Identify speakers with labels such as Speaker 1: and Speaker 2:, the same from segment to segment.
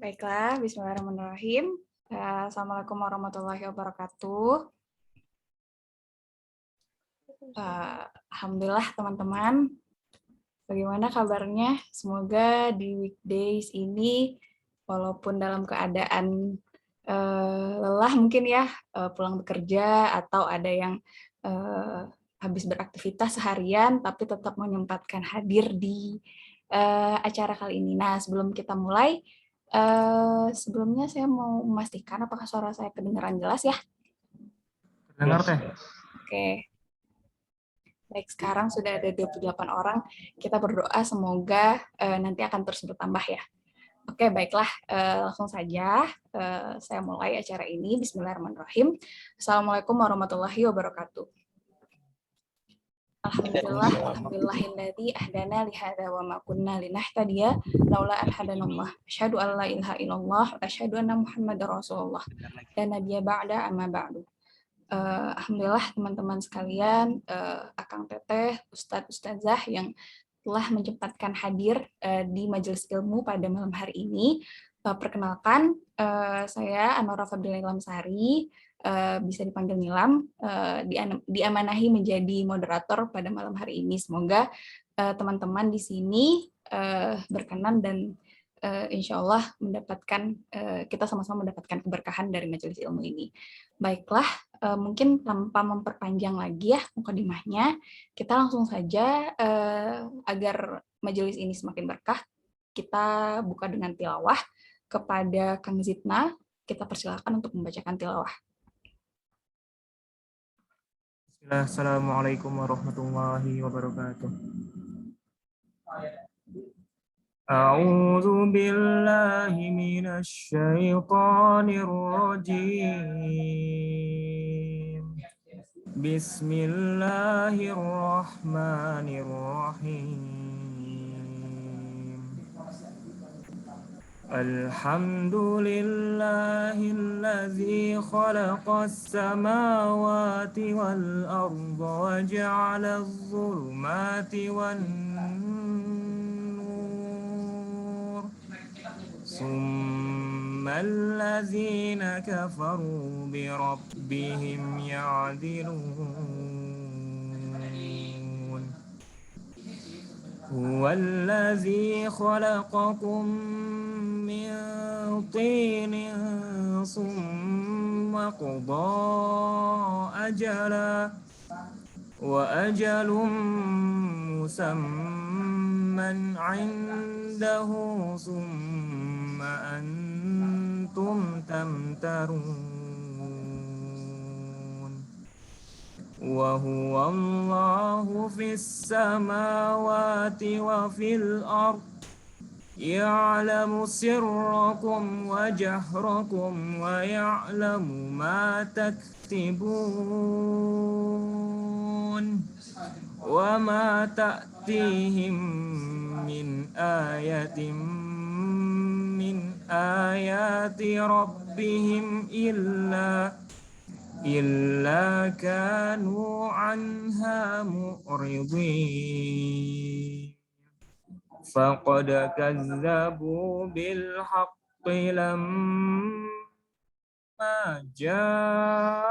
Speaker 1: Baiklah, bismillahirrahmanirrahim. Assalamualaikum warahmatullahi wabarakatuh. Alhamdulillah teman-teman, bagaimana kabarnya? Semoga di weekdays ini, walaupun dalam keadaan lelah mungkin ya, pulang bekerja atau ada yang habis beraktivitas seharian, tapi tetap menyempatkan hadir di acara kali ini. Nah, sebelum kita mulai, sebelumnya saya mau memastikan apakah suara saya kedengaran jelas ya?
Speaker 2: Dengar teh.
Speaker 1: Oke. Baik, sekarang sudah ada 28 orang. Kita berdoa semoga nanti akan terus bertambah ya. Oke, baiklah. Langsung saja saya mulai acara ini. Bismillahirrahmanirrahim. Assalamualaikum warahmatullahi wabarakatuh. Alhamdulillahilladzi ahdana lihada wa ma kunna linahtadiya laula an hadanallah. Asyhadu an la ilaha illallah wa asyhadu anna Muhammadar Rasulullah. Dan nabiyya ba'da amma ba'du. Alhamdulillah teman-teman sekalian, Akang Teteh, Ustadz Ustazah yang telah menyempatkan hadir di majelis ilmu pada malam hari ini. Perkenalkan, saya Anora Fadila Nilamsari, bisa dipanggil Nilam, diamanahi menjadi moderator pada malam hari ini. Semoga teman-teman di sini berkenan dan insya Allah kita sama-sama mendapatkan keberkahan dari majelis ilmu ini. Baiklah, mungkin tanpa memperpanjang lagi ya mukadimahnya, kita langsung saja agar majelis ini semakin berkah, kita buka dengan tilawah kepada Kang Zidna. Kita persilakan untuk membacakan tilawah.
Speaker 2: Assalamualaikum warahmatullahi wabarakatuh. A'udzu billahi minasy syaithanir rajim. Bismillahirrahmanirrahim. Alhamdulillahilladzi khalaqas samawati wal arda wa ja'ala adh-dhulumati wan nur. Summal ladzina kafaru bi rabbihim ya'dilun. Huwallazi khalaqakum min tinin summa qada ajala wa ajalum musamman indahu summa antum tamtarun. Wa huwa Allahu fis samawati wa fil ardh ya'lamu sirrakum wa jahrakum wa ya'lamu ma taktibun wa ma ta'tihim min ayatin min ayati rabbihim illa kanu anha mu'ridin. Faqad kazzabu bil haqqi lamma ja'ahum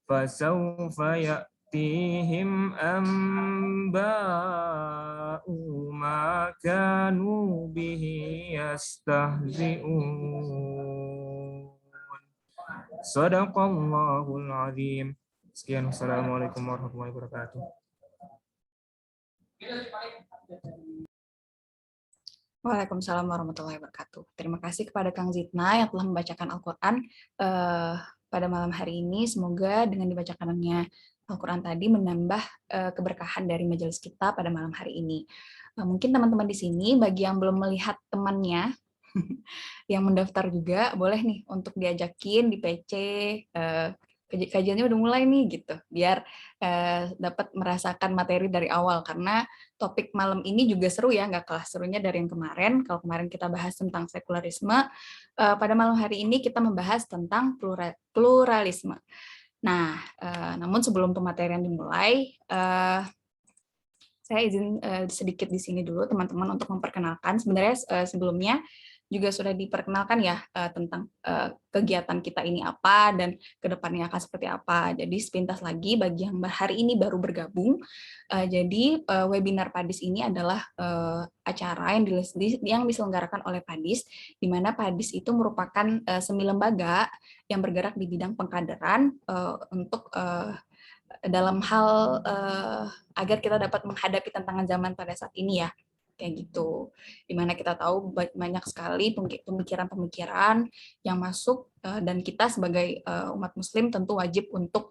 Speaker 2: fasawfa ya'tihim anba'u ma kanu bihi yastahzi'un. Shadaqallahul azim. Sekian, assalamualaikum warahmatullahi wabarakatuh.
Speaker 1: Waalaikumsalam warahmatullahi wabarakatuh. Terima kasih kepada Kang Zidna yang telah membacakan Al-Quran pada malam hari ini. Semoga dengan dibacakannya Al-Quran tadi menambah keberkahan dari majelis kita pada malam hari ini. Mungkin teman-teman di sini, bagi yang belum melihat temannya, yang mendaftar juga, boleh nih untuk diajakin di PC, kajiannya udah mulai nih gitu, biar dapat merasakan materi dari awal, karena topik malam ini juga seru ya, nggak kalah serunya dari yang kemarin. Kalau kemarin kita bahas tentang sekularisme, pada malam hari ini kita membahas tentang pluralisme. Nah, namun sebelum pematerian dimulai, Saya izin sedikit di sini dulu teman-teman untuk memperkenalkan. Sebenarnya sebelumnya juga sudah diperkenalkan ya tentang kegiatan kita ini apa dan kedepannya akan seperti apa. Jadi sepintas lagi bagi yang hari ini baru bergabung, jadi webinar PADIS ini adalah acara yang diselenggarakan oleh PADIS, di mana PADIS itu merupakan semi lembaga yang bergerak di bidang pengkaderan untuk dalam hal agar kita dapat menghadapi tantangan zaman pada saat ini ya, kayak gitu. Dimana kita tahu banyak sekali pemikiran-pemikiran yang masuk dan kita sebagai umat Muslim tentu wajib untuk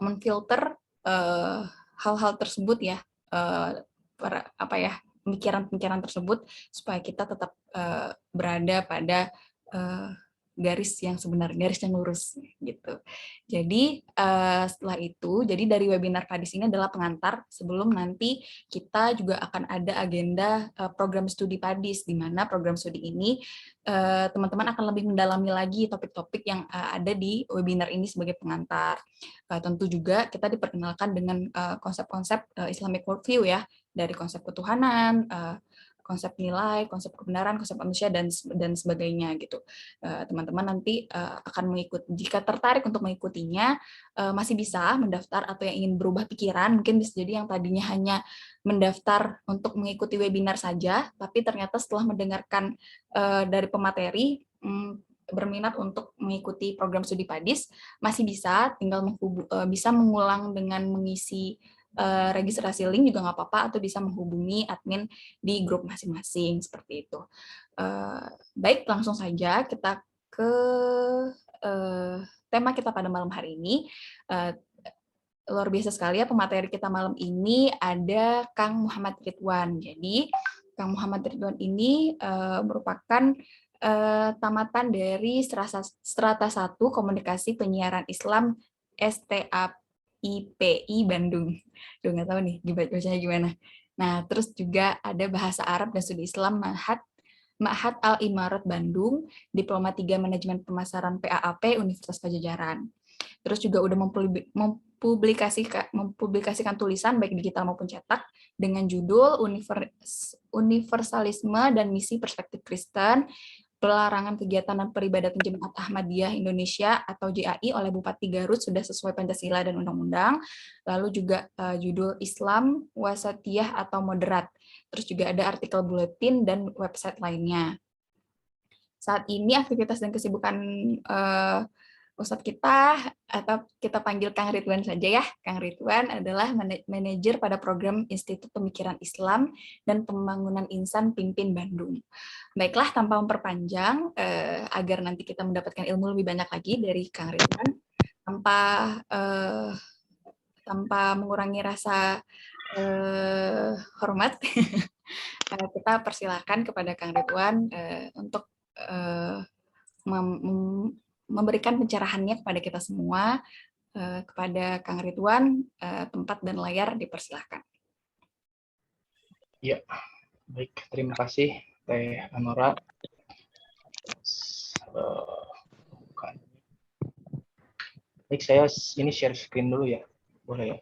Speaker 1: menfilter hal-hal tersebut ya, pemikiran-pemikiran tersebut supaya kita tetap berada pada garis yang sebenarnya, garis yang lurus gitu. Jadi setelah itu, jadi dari webinar PADIS ini adalah pengantar sebelum nanti kita juga akan ada agenda program studi PADIS, di mana program studi ini teman-teman akan lebih mendalami lagi topik-topik yang ada di webinar ini sebagai pengantar. Tentu juga kita diperkenalkan dengan konsep-konsep Islamic worldview ya, dari konsep ketuhanan, konsep nilai, konsep kebenaran, konsep manusia dan sebagainya gitu. Teman-teman nanti akan mengikuti, jika tertarik untuk mengikutinya masih bisa mendaftar, atau yang ingin berubah pikiran mungkin bisa jadi yang tadinya hanya mendaftar untuk mengikuti webinar saja, tapi ternyata setelah mendengarkan dari pemateri berminat untuk mengikuti program studi PADIS, masih bisa tinggal bisa mengulang dengan mengisi registrasi link juga nggak apa-apa, atau bisa menghubungi admin di grup masing-masing seperti itu. Baik, langsung saja kita ke tema kita pada malam hari ini. Luar biasa sekali ya pemateri kita malam ini, ada Kang Muhammad Ridwan. Jadi Kang Muhammad Ridwan ini merupakan tamatan dari Strata 1 Komunikasi Penyiaran Islam STAIPI Bandung. Duh, nggak tahu nih bacanya gimana. Nah, terus juga ada Bahasa Arab dan Studi Islam Ma'had Al-Imarat Bandung, Diploma 3 Manajemen Pemasaran PAAP Universitas Pajajaran. Terus juga udah mempublikasikan tulisan baik digital maupun cetak dengan judul Universalisme dan Misi Perspektif Kristen, Pelarangan Kegiatan dan Peribadatan Jemaat Ahmadiyah Indonesia atau JAI oleh Bupati Garut sudah sesuai Pancasila dan Undang-Undang. Lalu juga judul Islam Wasatiyah atau Moderat. Terus juga ada artikel buletin dan website lainnya. Saat ini aktivitas dan kesibukan Ustadz kita, atau kita panggil Kang Ridwan saja ya. Kang Ridwan adalah manajer pada program Institut Pemikiran Islam dan Pembangunan Insan Pimpin Bandung. Baiklah, tanpa memperpanjang, agar nanti kita mendapatkan ilmu lebih banyak lagi dari Kang Ridwan, tanpa mengurangi rasa hormat, kita persilahkan kepada Kang Ridwan untuk memberikan pencerahannya kepada kita semua. Kepada Kang Ridwan, tempat dan layar dipersilahkan.
Speaker 3: Ya, baik. Terima kasih Teh Anora. Baik, saya ini share screen dulu ya. Boleh ya?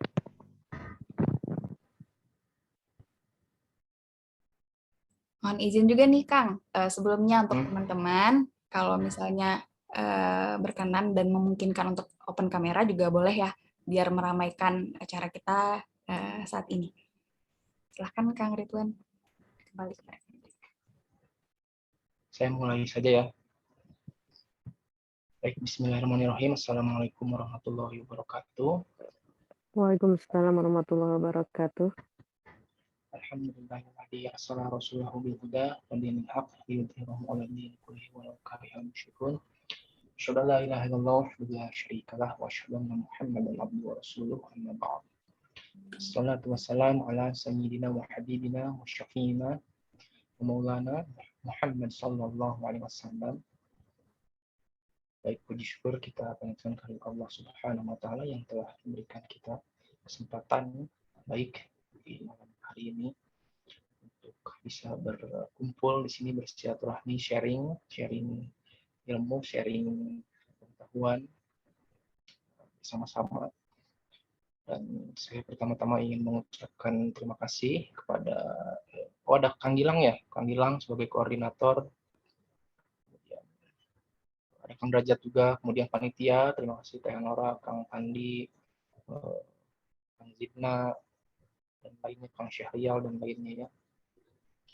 Speaker 1: Mohon izin juga nih Kang, sebelumnya untuk teman-teman, kalau misalnya berkenan dan memungkinkan untuk open kamera juga boleh ya, biar meramaikan acara kita saat ini. Silahkan Kang Ridwan, kembali ke Pak.
Speaker 3: Saya mulai saja ya. Baik, bismillahirrahmanirrahim. Assalamualaikum warahmatullahi wabarakatuh.
Speaker 4: Waalaikumsalam warahmatullahi wabarakatuh.
Speaker 3: Alhamdulillahilladzi arsala rasulahu bil huda wa dinil haqq liyudhhirahu 'ala dini kullihi walau karihal musyrikun. Asyhadu an la ilaha illallah wa la syarika lah wa asyhadu anna Muhammadan abduhu wa rasuluh, amma ba'd. Wassalatu wassalamu ala sayyidina wa habibina wa syafiina wa maulana Muhammad sallallahu alaihi wasallam. Baik, puji syukur kita panjatkan kepada Allah Subhanahu wa taala yang telah memberikan kita kesempatan baik di malam hari ini untuk bisa berkumpul di sini, bersilaturahmi, sharing ilmu, sharing pengetahuan bersama-sama. Dan saya pertama-tama ingin mengucapkan terima kasih kepada ada Kang Gilang ya, Kang Gilang sebagai koordinator, kemudian ada Kang Derajat juga, kemudian panitia, terima kasih Teh Nora, Kang Andi, Kang Zidna, dan lainnya, Kang Syahrial dan lainnya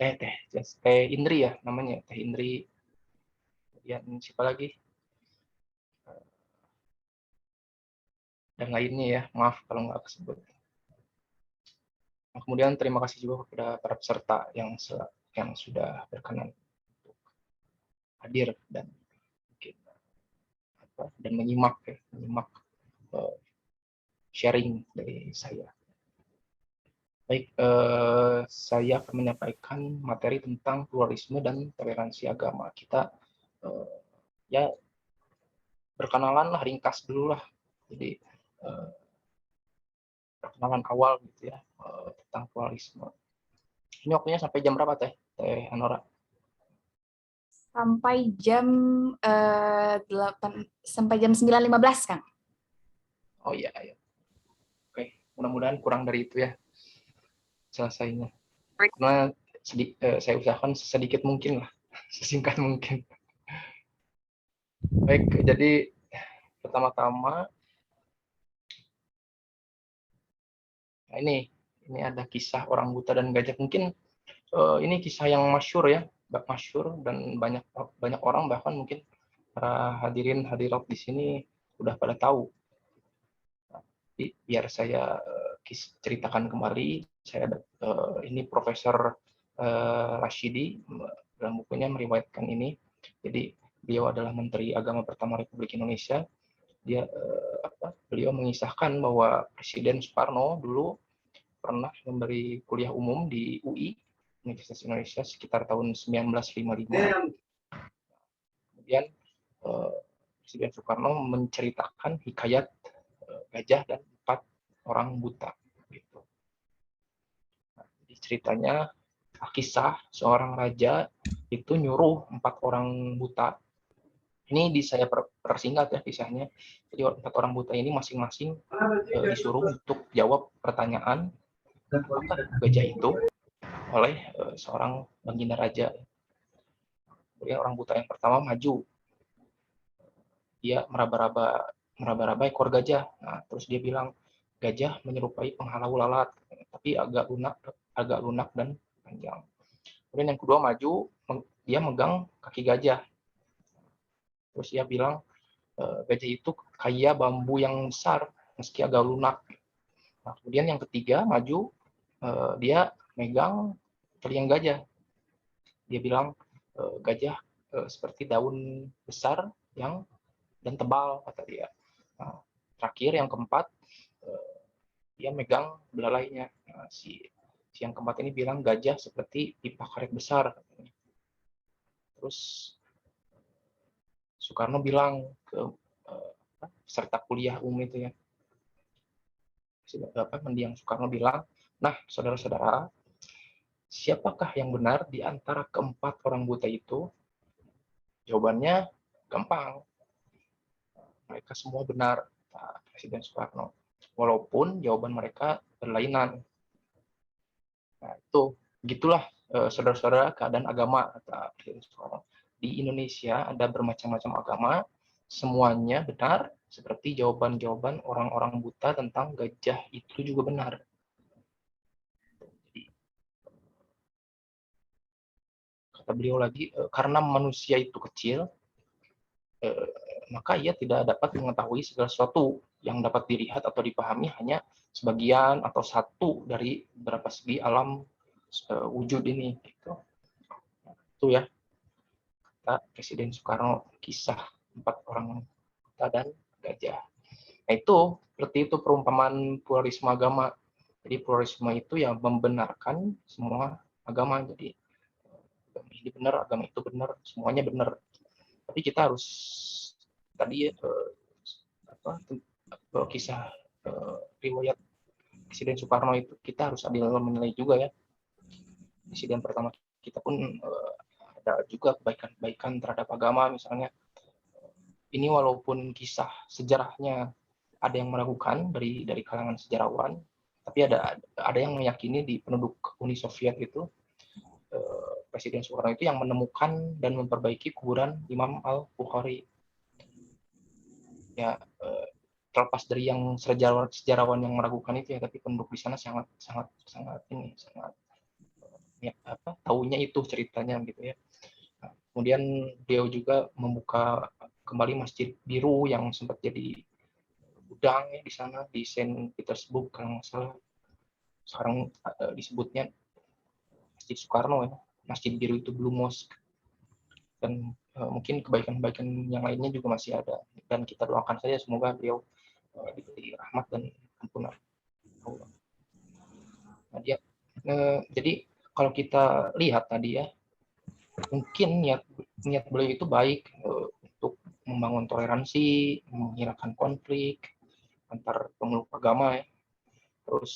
Speaker 3: ya. Teh Indri ya namanya, Teh Indri. Kemudian siapa lagi? Dan lainnya ya, maaf kalau nggak kesebut. Nah, kemudian terima kasih juga kepada para peserta yang sudah berkenan untuk hadir dan mungkin dan menyimak sharing dari saya. Baik, saya akan menyampaikan materi tentang pluralisme dan toleransi agama. Kita ya berkenalan lah, ringkas dulu lah. Jadi perkenalan awal gitu ya tentang pluralisme. Ini waktunya sampai jam berapa Teh Anora?
Speaker 1: Sampai jam 9.15, Kang.
Speaker 3: Oh iya, iya. Oke, mudah-mudahan kurang dari itu ya selesainya. Karena saya usahakan sedikit mungkin lah, sesingkat mungkin. Baik, jadi pertama-tama, nah ini ada kisah orang buta dan gajah. Mungkin ini kisah yang masyhur ya, masyhur dan banyak orang, bahkan mungkin para hadirin hadirat di sini udah pada tahu. Tapi biar saya ceritakan kembali, saya ini Profesor Rashidi dalam bukunya meriwayatkan ini. Jadi beliau adalah Menteri Agama pertama Republik Indonesia. Beliau mengisahkan bahwa Presiden Soekarno dulu pernah memberi kuliah umum di UI, Universitas Indonesia, sekitar tahun 1955. Kemudian Presiden Soekarno menceritakan hikayat gajah dan 4 orang buta. Gitu. Nah, jadi ceritanya kisah seorang raja itu nyuruh 4 orang buta. Ini saya persingkat ya kisahnya. Jadi 4 orang buta ini masing-masing disuruh untuk jawab pertanyaan apakah gajah itu oleh seorang baginda raja. Kemudian orang buta yang pertama maju. Dia meraba-raba ekor gajah. Nah, terus dia bilang, gajah menyerupai penghalau lalat, tapi agak lunak dan panjang. Kemudian yang kedua maju, dia megang kaki gajah. Terus dia bilang, gajah itu kaya bambu yang besar, meski agak lunak. Nah, kemudian yang ketiga maju, dia megang telinga gajah. Dia bilang, gajah seperti daun besar dan tebal, kata dia. Nah, terakhir yang keempat, dia megang belalainya. Nah, si yang keempat ini bilang gajah seperti pipa karet besar. Terus Soekarno bilang ke peserta kuliah umum itu ya, mendiang Soekarno bilang, nah saudara-saudara, siapakah yang benar di antara keempat orang buta itu? Jawabannya gampang. Mereka semua benar, Presiden Soekarno. Walaupun jawaban mereka berlainan. Nah, itu begitulah saudara-saudara keadaan agama, kata Presiden Soekarno. Di Indonesia ada bermacam-macam agama, semuanya benar, seperti jawaban-jawaban orang-orang buta tentang gajah itu juga benar. Jadi, kata beliau lagi, karena manusia itu kecil, maka ia tidak dapat mengetahui segala sesuatu yang dapat dilihat atau dipahami hanya sebagian atau satu dari beberapa segi alam wujud ini. Gitu. Itu ya, kata Presiden Soekarno, kisah 4 orang buta dan gajah. Nah itu, seperti itu perumpamaan pluralisme agama. Jadi pluralisme itu ya membenarkan semua agama. Jadi ini benar, agama itu benar, semuanya benar. Tapi kita harus tadi kisah riwayat Presiden Soekarno itu kita harus adil menilai juga ya. Presiden pertama kita pun ada juga kebaikan-kebaikan terhadap agama, misalnya ini walaupun kisah sejarahnya ada yang meragukan dari kalangan sejarawan, tapi ada yang meyakini di penduduk Uni Soviet itu Presiden Soekarno itu yang menemukan dan memperbaiki kuburan Imam Al-Bukhari. Ya, terlepas dari yang sejarawan yang meragukan itu ya, tapi penduduk di sana sangat ya, tahunya itu ceritanya gitu ya. Nah, kemudian beliau juga membuka kembali Masjid Biru yang sempat jadi gudang ya di sana di Saint Petersburg kalau nggak salah. Sekarang disebutnya Masjid Soekarno ya. Masjid Biru itu Blue Mosque. Dan mungkin kebaikan-kebaikan yang lainnya juga masih ada, dan kita doakan saja semoga beliau diberi rahmat dan ampunan Allah. Nah, jadi kalau kita lihat tadi ya, mungkin niat beliau itu baik untuk membangun toleransi, menghilangkan konflik antar pemeluk agama ya, terus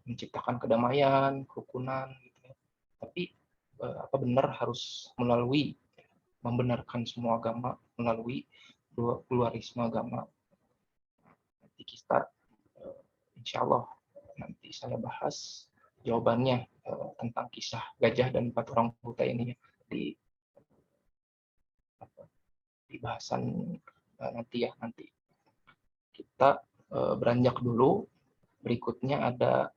Speaker 3: menciptakan kedamaian, kerukunan gitu ya. Tapi apa benar harus melalui membenarkan semua agama melalui pluralisme agama? Nanti kita insya Allah nanti saya bahas jawabannya tentang kisah gajah dan 4 orang buta ini di bahasan nanti kita beranjak dulu. Berikutnya ada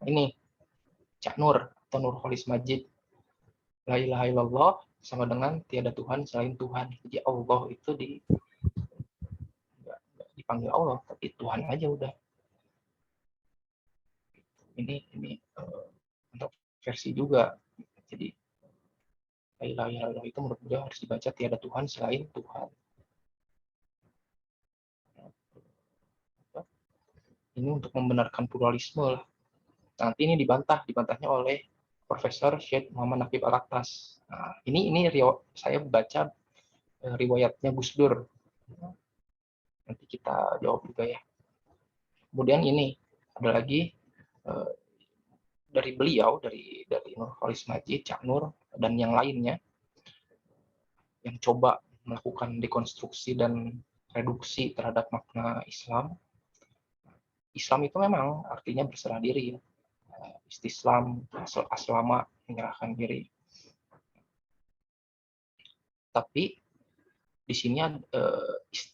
Speaker 3: ini Cak Nur atau Nurholis Majid. La ilaha illallah sama dengan tiada Tuhan selain Tuhan. Jadi Allah itu nggak dipanggil Allah, tapi Tuhan aja udah. Ini untuk versi juga. Jadi la ilaha illallah itu menurut beliau harus dibaca tiada Tuhan selain Tuhan. Ini untuk membenarkan pluralisme lah. Nanti ini dibantahnya oleh Profesor Syed Muhammad Naqib Al-Aktas. Nah, ini saya baca riwayatnya Gus Dur. Nanti kita jawab juga ya. Kemudian ini ada lagi dari beliau, dari Nurholis Majid, Cak Nur, dan yang lainnya yang coba melakukan dekonstruksi dan reduksi terhadap makna Islam. Islam itu memang artinya berserah diri ya. Istislam, aslama, menyerahkan diri. Tapi di sini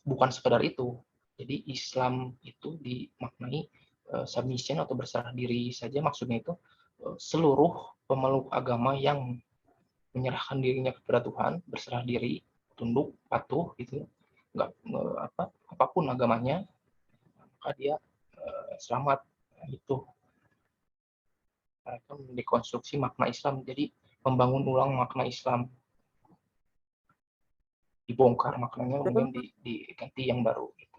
Speaker 3: bukan sekedar itu. Jadi Islam itu dimaknai submission atau berserah diri saja, maksudnya itu seluruh pemeluk agama yang menyerahkan dirinya kepada Tuhan, berserah diri, tunduk, patuh gitu, nggak apapun agamanya, maka dia selamat. Itu mereka mendekonstruksi makna Islam, jadi membangun ulang makna Islam, dibongkar maknanya kemudian diganti yang baru gitu.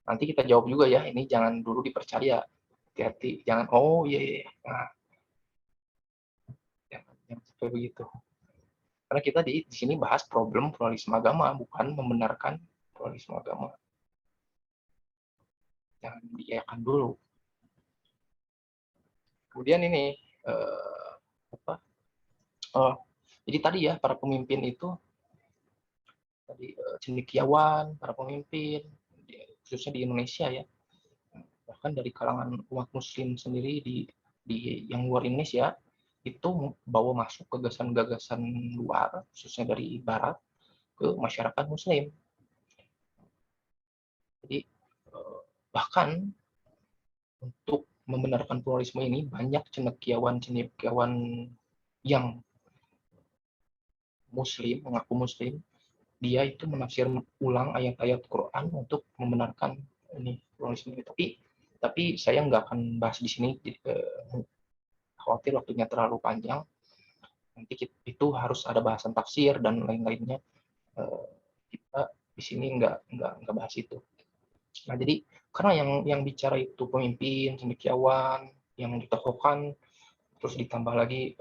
Speaker 3: Nanti kita jawab juga ya, ini jangan dulu dipercaya, hati-hati, jangan oh iya, nah, jangan sampai begitu. Karena kita di sini bahas problem pluralisme agama, bukan membenarkan pluralisme agama. Jangan diiyakan dulu. Kemudian ini jadi tadi ya para pemimpin itu tadi cendekiawan, para pemimpin khususnya di Indonesia ya, bahkan dari kalangan umat Muslim sendiri di yang luar Indonesia itu bawa masuk gagasan-gagasan luar khususnya dari Barat ke masyarakat Muslim. Jadi bahkan untuk membenarkan pluralisme ini banyak cendekiawan yang Muslim, mengaku Muslim, dia itu menafsir ulang ayat-ayat Quran untuk membenarkan ini pluralisme ini. Tapi saya nggak akan bahas di sini, khawatir waktunya terlalu panjang. Nanti itu harus ada bahasan tafsir dan lain-lainnya. Kita di sini nggak bahas itu. Nah, jadi karena yang bicara itu pemimpin, cendekiawan, yang ditokohkan, terus ditambah lagi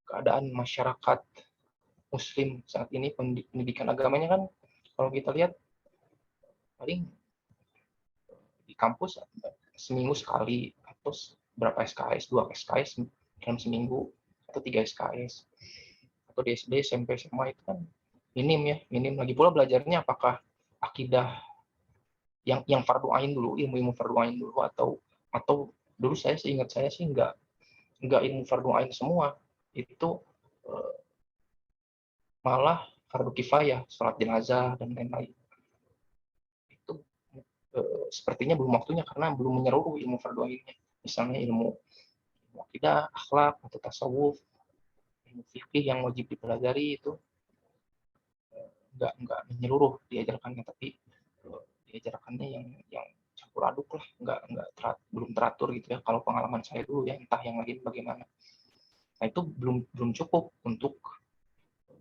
Speaker 3: keadaan masyarakat Muslim saat ini, pendidikan agamanya kan kalau kita lihat paling di kampus seminggu sekali atau berapa SKS, 2 SKS dalam seminggu atau 3 SKS, atau di SD, SMP, SMA itu kan minim. Lagi pula belajarnya apakah akidah yang fardu ain dulu, ilmu fardu ain dulu, atau dulu seingat saya sih nggak ilmu fardu ain semua, itu malah fardu kifayah, sholat jenazah dan lain-lain. Itu sepertinya belum waktunya karena belum menyeluruh ilmu fardu ainnya. Misalnya ilmu akidah, akhlak atau tasawuf, ilmu fikih yang wajib dipelajari itu nggak menyeluruh diajarkannya, tapi diajarkannya yang campur aduk lah, belum teratur gitu ya. Kalau pengalaman saya dulu ya, entah yang lain bagaimana. Nah itu belum cukup untuk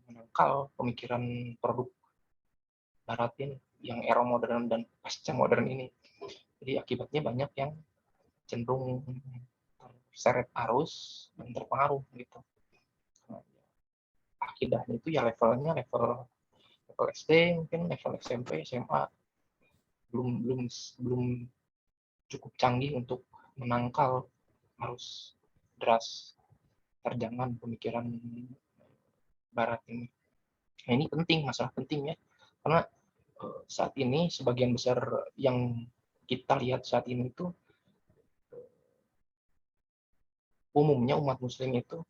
Speaker 3: menangkal pemikiran produk Barat ini, yang era modern dan pasca modern ini. Jadi akibatnya banyak yang cenderung terseret arus dan terpengaruh gitu. Nah, akidahnya itu ya level SD, mungkin level SMP, SMA belum cukup canggih untuk menangkal arus deras terjangan pemikiran Barat ini. Nah ini masalah penting ya, karena saat ini sebagian besar yang kita lihat saat ini itu umumnya umat Muslim itu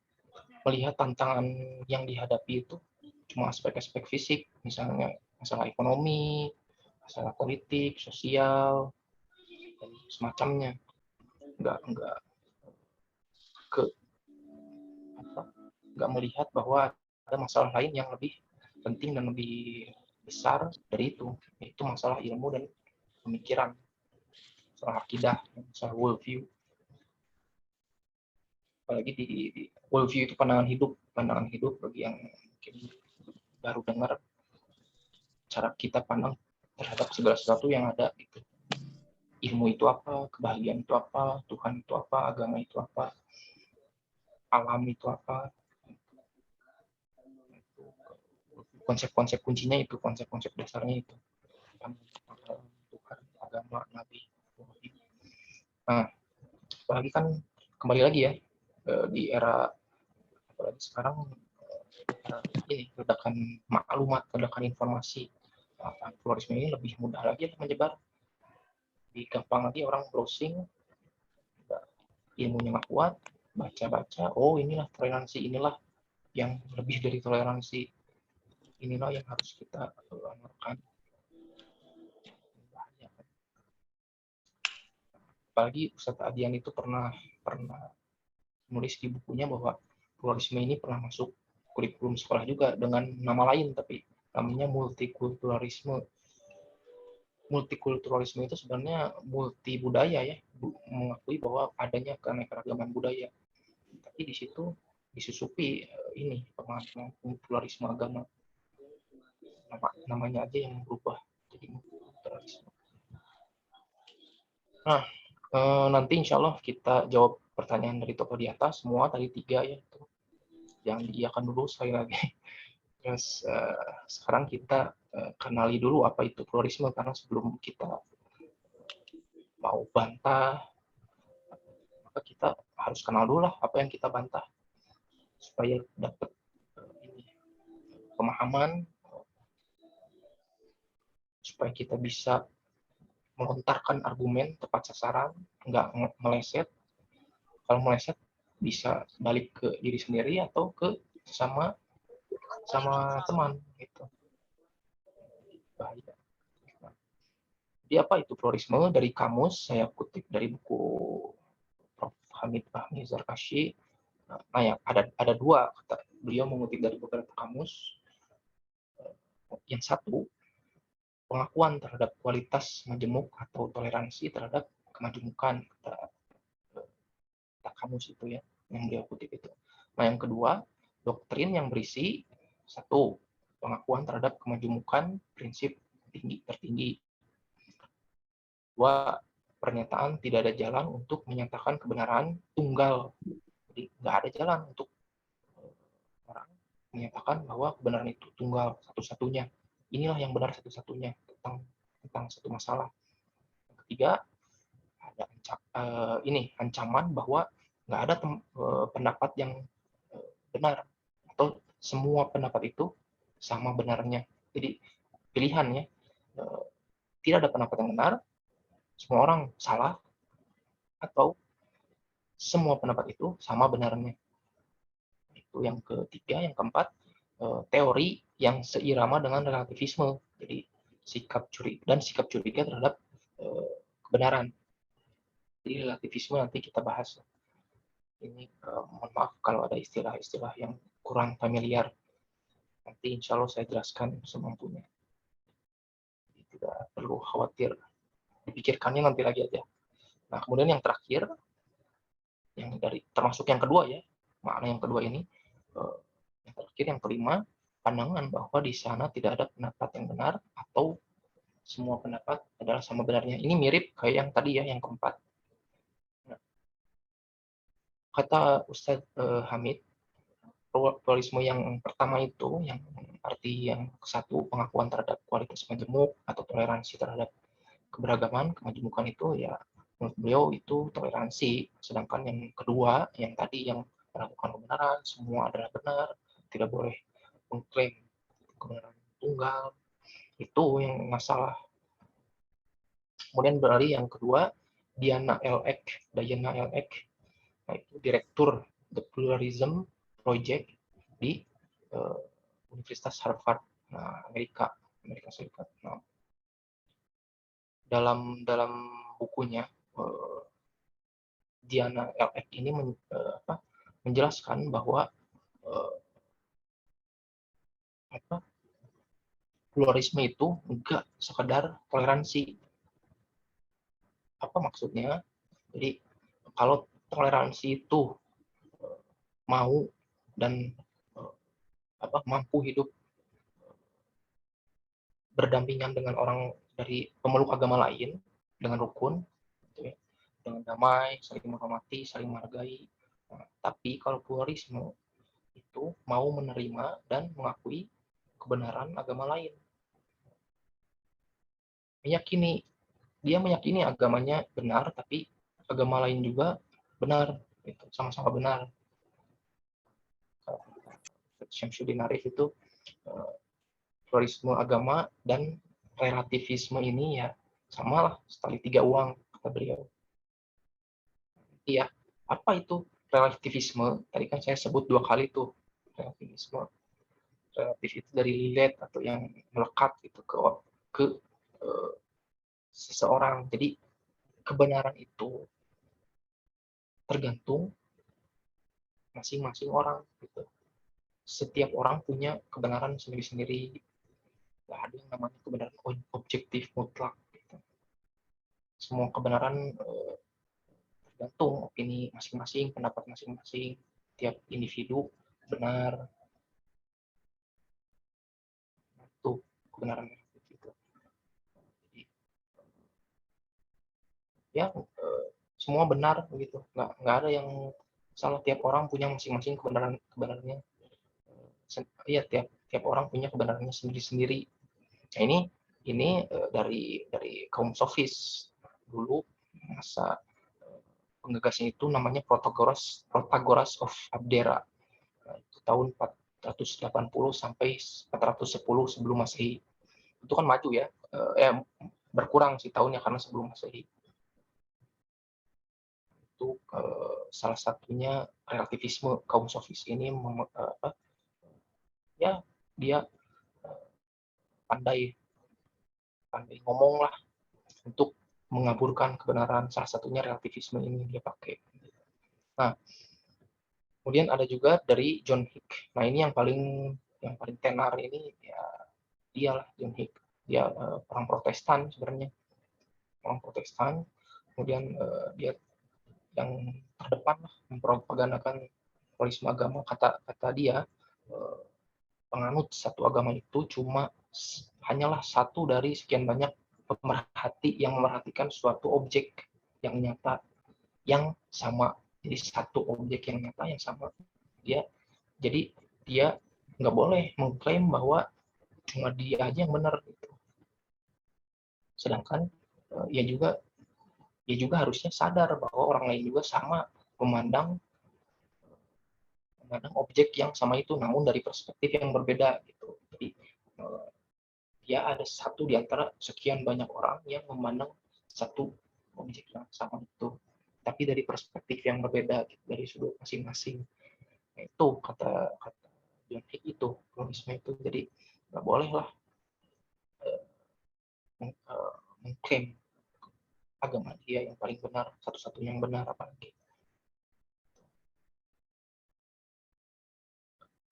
Speaker 3: melihat tantangan yang dihadapi itu cuma aspek-aspek fisik, misalnya masalah ekonomi, masalah politik, sosial, dan semacamnya. Nggak melihat bahwa ada masalah lain yang lebih penting dan lebih besar dari itu, yaitu masalah ilmu dan pemikiran, masalah akidah, masalah worldview. Apalagi di worldview itu pandangan hidup bagi yang mungkin baru dengar, cara kita pandang terhadap segala sesuatu yang ada gitu. Ilmu itu apa, kebahagiaan itu apa, Tuhan itu apa, agama itu apa, alam itu apa. Konsep-konsep kuncinya itu, konsep-konsep dasarnya itu. Tuhan, agama, nabi. Nah, apalagi kan kembali lagi ya, di era apalagi sekarang ini ledakan maklumat, ledakan informasi, pluralisme ini lebih mudah lagi menyebar, lebih gampang lagi orang browsing, ilmunya nggak kuat, baca-baca, oh inilah toleransi, inilah yang lebih dari toleransi, inilah yang harus kita amalkan. Apalagi Ustadz Adian itu pernah nulis di bukunya bahwa pluralisme ini pernah masuk kurikulum sekolah juga dengan nama lain, tapi namanya multikulturalisme. Multikulturalisme itu sebenarnya multi budaya ya, mengakui bahwa adanya keanekaragaman budaya. Tapi di situ disusupi ini pemahaman pluralisme agama. Namanya aja yang berubah jadi multikulturalisme. Nah, nanti insya Allah kita jawab pertanyaan dari tokoh di atas semua, tadi 3 ya, itu yang diiakan dulu sekali lagi. Terus sekarang kita kenali dulu apa itu pluralisme, karena sebelum kita mau bantah, maka kita harus kenal dulu lah apa yang kita bantah, supaya dapat pemahaman, supaya kita bisa melontarkan argumen tepat sasaran, nggak meleset. Kalau meleset bisa balik ke diri sendiri atau ke sama teman gitu. Bahaya. Jadi apa itu pluralisme? Dari kamus saya kutip dari buku Prof. Hamid Fahmi Zarkashi. Nah ya, ada 2 kata beliau mengutip dari beberapa kamus. Yang satu, pengakuan terhadap kualitas majemuk atau toleransi terhadap kemajemukan, kata kamus itu ya, yang beliau kutip itu. Nah yang kedua, doktrin yang berisi 1, pengakuan terhadap kemajemukan prinsip tertinggi. 2, pernyataan tidak ada jalan untuk menyatakan kebenaran tunggal. Jadi nggak ada jalan untuk orang menyatakan bahwa kebenaran itu tunggal, satu-satunya. Inilah yang benar satu-satunya tentang satu masalah. Yang ketiga, ada ancaman bahwa nggak ada pendapat yang benar, atau semua pendapat itu sama benarnya. Jadi pilihannya tidak ada pendapat yang benar, semua orang salah, atau semua pendapat itu sama benarnya. Itu yang ketiga. Yang keempat, teori yang seirama dengan relativisme. Jadi sikap curiga terhadap kebenaran. Jadi relativisme nanti kita bahas. Ini mohon maaf kalau ada istilah-istilah yang kurang familiar. Nanti insya Allah saya jelaskan semampunya. Tidak perlu khawatir. Dipikirkannya nanti lagi aja. Nah, kemudian yang terakhir, termasuk yang kedua ya, makna yang kedua ini, yang terakhir, yang kelima, pandangan bahwa di sana tidak ada pendapat yang benar atau semua pendapat adalah sama benarnya. Ini mirip kayak yang tadi ya, yang keempat. Nah, kata Ustadz Hamid, pluralisme yang pertama itu, yang arti yang satu, pengakuan terhadap kualitas majemuk atau toleransi terhadap keberagaman, kemajemukan itu ya menurut beliau itu toleransi. Sedangkan yang kedua, yang tadi yang melakukan kebenaran, semua adalah benar, tidak boleh mengklaim kebenaran tunggal, itu yang masalah. Kemudian beralih yang kedua, Diana L. Eck, nah, itu direktur The Pluralism Project di Universitas Harvard, Amerika Serikat. Nah, dalam bukunya, Diana L. Eck ini menjelaskan bahwa pluralisme itu enggak sekedar toleransi. Apa maksudnya? Jadi kalau toleransi itu mau dan mampu hidup berdampingan dengan orang dari pemeluk agama lain dengan rukun, gitu ya, dengan damai, saling menghormati, saling menghargai. Nah, tapi kalau pluralisme itu mau menerima dan mengakui kebenaran agama lain, dia meyakini agamanya benar, tapi agama lain juga benar, itu sama-sama benar. Syamsuddin Arif itu pluralisme agama dan relativisme ini ya sama lah, sekali tiga uang, kata beliau. Iya, apa itu relativisme? Tadi kan saya sebut dua kali tuh relativisme. Relatif itu dari relate atau yang melekat gitu ke seseorang. Jadi kebenaran itu tergantung masing-masing orang gitu. Setiap orang punya kebenaran sendiri-sendiri. Nggak ada yang namanya kebenaran objektif mutlak gitu. Semua kebenaran tergantung opini masing-masing, pendapat masing-masing. Tiap individu benar. Itu kebenaran gitu. Jadi, ya semua benar begitu. Nggak ada yang salah. Tiap orang punya masing-masing kebenarannya. Iya, tiap orang punya kebenarannya sendiri-sendiri. Nah, ini dari kaum sofis dulu, masa penggagasnya itu namanya Protagoras of Abdera. Nah, itu tahun 480 sampai 410 sebelum Masehi. Itu kan maju ya, berkurang sih tahunnya karena sebelum Masehi. Itu salah satunya relativisme kaum sofis ini ya dia pandai ngomong lah untuk mengaburkan kebenaran. Salah satunya relativisme ini dia pakai. Nah, kemudian ada juga dari John Hick. Nah, ini yang paling tenar ini ya dialah John Hick. Dia orang Protestan sebenarnya. Orang Protestan. Kemudian dia yang terdepan lah mempropagandakan pluralisme agama. Kata dia, penganut satu agama itu hanyalah satu dari sekian banyak pemerhati yang memerhatikan suatu objek yang nyata yang sama. Jadi satu objek yang nyata yang sama. Jadi dia nggak boleh mengklaim bahwa cuma dia aja yang benar gitu. Sedangkan dia juga harusnya sadar bahwa orang lain juga sama memandang objek yang sama itu, namun dari perspektif yang berbeda gitu. Jadi dia ada satu di antara sekian banyak orang yang memandang satu objek yang sama itu, tapi dari perspektif yang berbeda, dari sudut masing-masing. Nah, itu kata John Hick itu pluralisme itu. Jadi nggak boleh lah mengklaim agama dia yang paling benar, satu-satunya yang benar, apalagi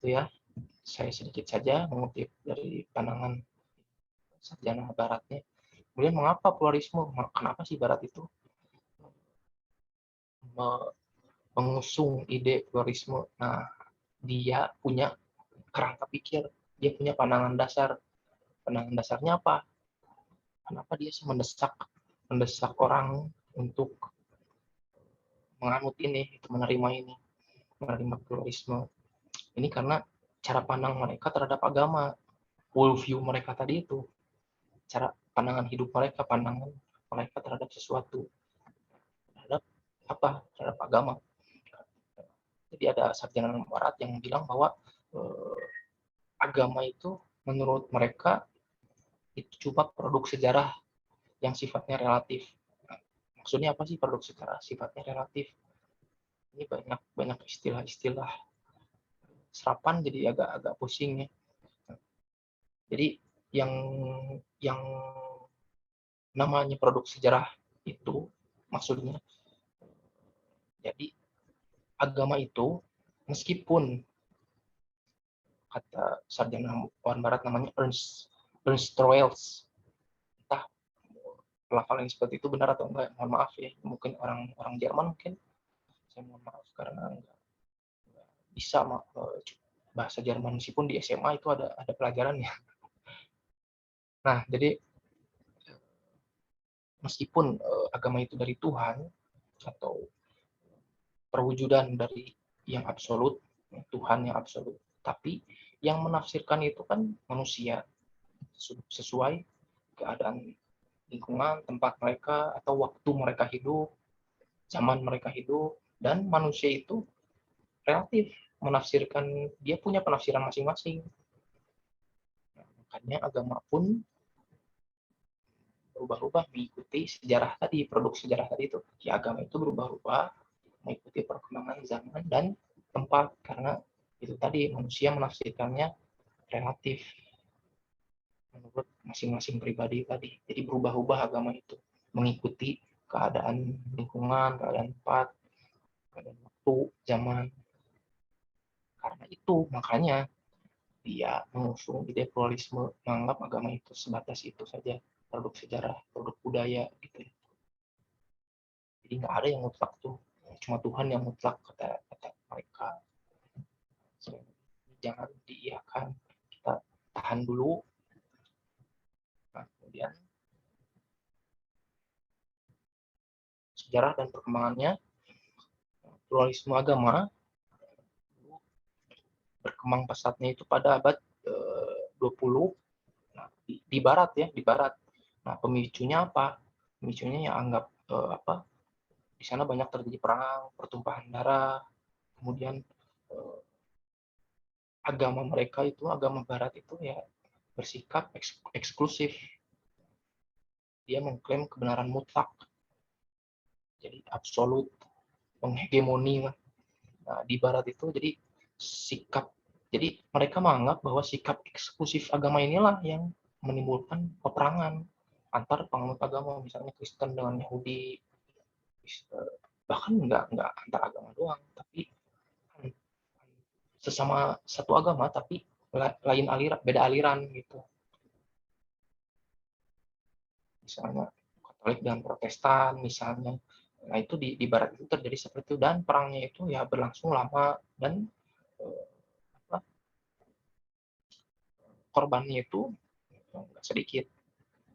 Speaker 3: itu ya. Saya sedikit saja mengutip dari pandangan sarjana baratnya. Kemudian mengapa pluralisme? Kenapa sih barat itu mengusung ide pluralisme? Nah, dia punya kerangka pikir, dia punya pandangan dasar. Pandangan dasarnya apa? Kenapa dia mendesak orang untuk menganut ini, menerima pluralisme? Ini karena cara pandang mereka terhadap agama, worldview mereka tadi itu, cara pandangan hidup mereka, pandangan mereka terhadap sesuatu, terhadap agama. Jadi ada sarjana barat yang bilang bahwa agama itu menurut mereka itu cuma produk sejarah yang sifatnya relatif. Nah, maksudnya apa sih produk sejarah sifatnya relatif? Ini banyak istilah-istilah serapan, jadi agak pusing ya. Jadi yang namanya produk sejarah itu maksudnya, jadi agama itu meskipun kata sarjana orang barat namanya Ernst Troels, entah pelafalan seperti itu benar atau enggak, mohon maaf ya, mungkin orang Jerman, mungkin saya mohon maaf karena enggak bisa bahasa Jerman, meskipun di SMA itu ada pelajarannya. Nah, jadi meskipun agama itu dari Tuhan atau perwujudan dari yang absolut, Tuhan yang absolut, tapi yang menafsirkan itu kan manusia sesuai keadaan lingkungan, tempat mereka, atau waktu mereka hidup, zaman mereka hidup, dan manusia itu relatif menafsirkan, dia punya penafsiran masing-masing. Nah, makanya agama pun berubah-ubah mengikuti sejarah tadi, produk sejarah tadi itu. Ya, agama itu berubah-ubah mengikuti perkembangan zaman dan tempat, karena itu tadi manusia menafsirkannya relatif menurut masing-masing pribadi tadi. Jadi berubah-ubah agama itu mengikuti keadaan lingkungan, keadaan tempat, keadaan waktu, zaman. Karena itu makanya dia mengusung ide pluralisme, menganggap agama itu sebatas itu saja, produk sejarah, produk budaya gitu. Jadi nggak ada yang mutlak tuh, cuma Tuhan yang mutlak kata mereka. Jangan diiyakan, kita tahan dulu. Nah, kemudian sejarah dan perkembangannya, pluralisme agama berkembang pesatnya itu pada abad 20. Nah, di barat ya, di barat. Nah, pemicunya apa? Pemicunya yang anggap di sana banyak terjadi perang, pertumpahan darah, kemudian agama mereka itu, agama barat itu ya bersikap eksklusif. Dia mengklaim kebenaran mutlak. Jadi absolut, menghegemoni. Nah, di barat itu jadi mereka menganggap bahwa sikap eksklusif agama inilah yang menimbulkan peperangan antar penganut agama, misalnya Kristen dengan Yahudi, bahkan nggak antar agama doang, tapi sesama satu agama tapi lain aliran, beda aliran gitu. Misalnya Katolik dan Protestan misalnya. Nah, itu di barat itu terjadi seperti itu, dan perangnya itu ya berlangsung lama, dan korbannya itu nggak sedikit.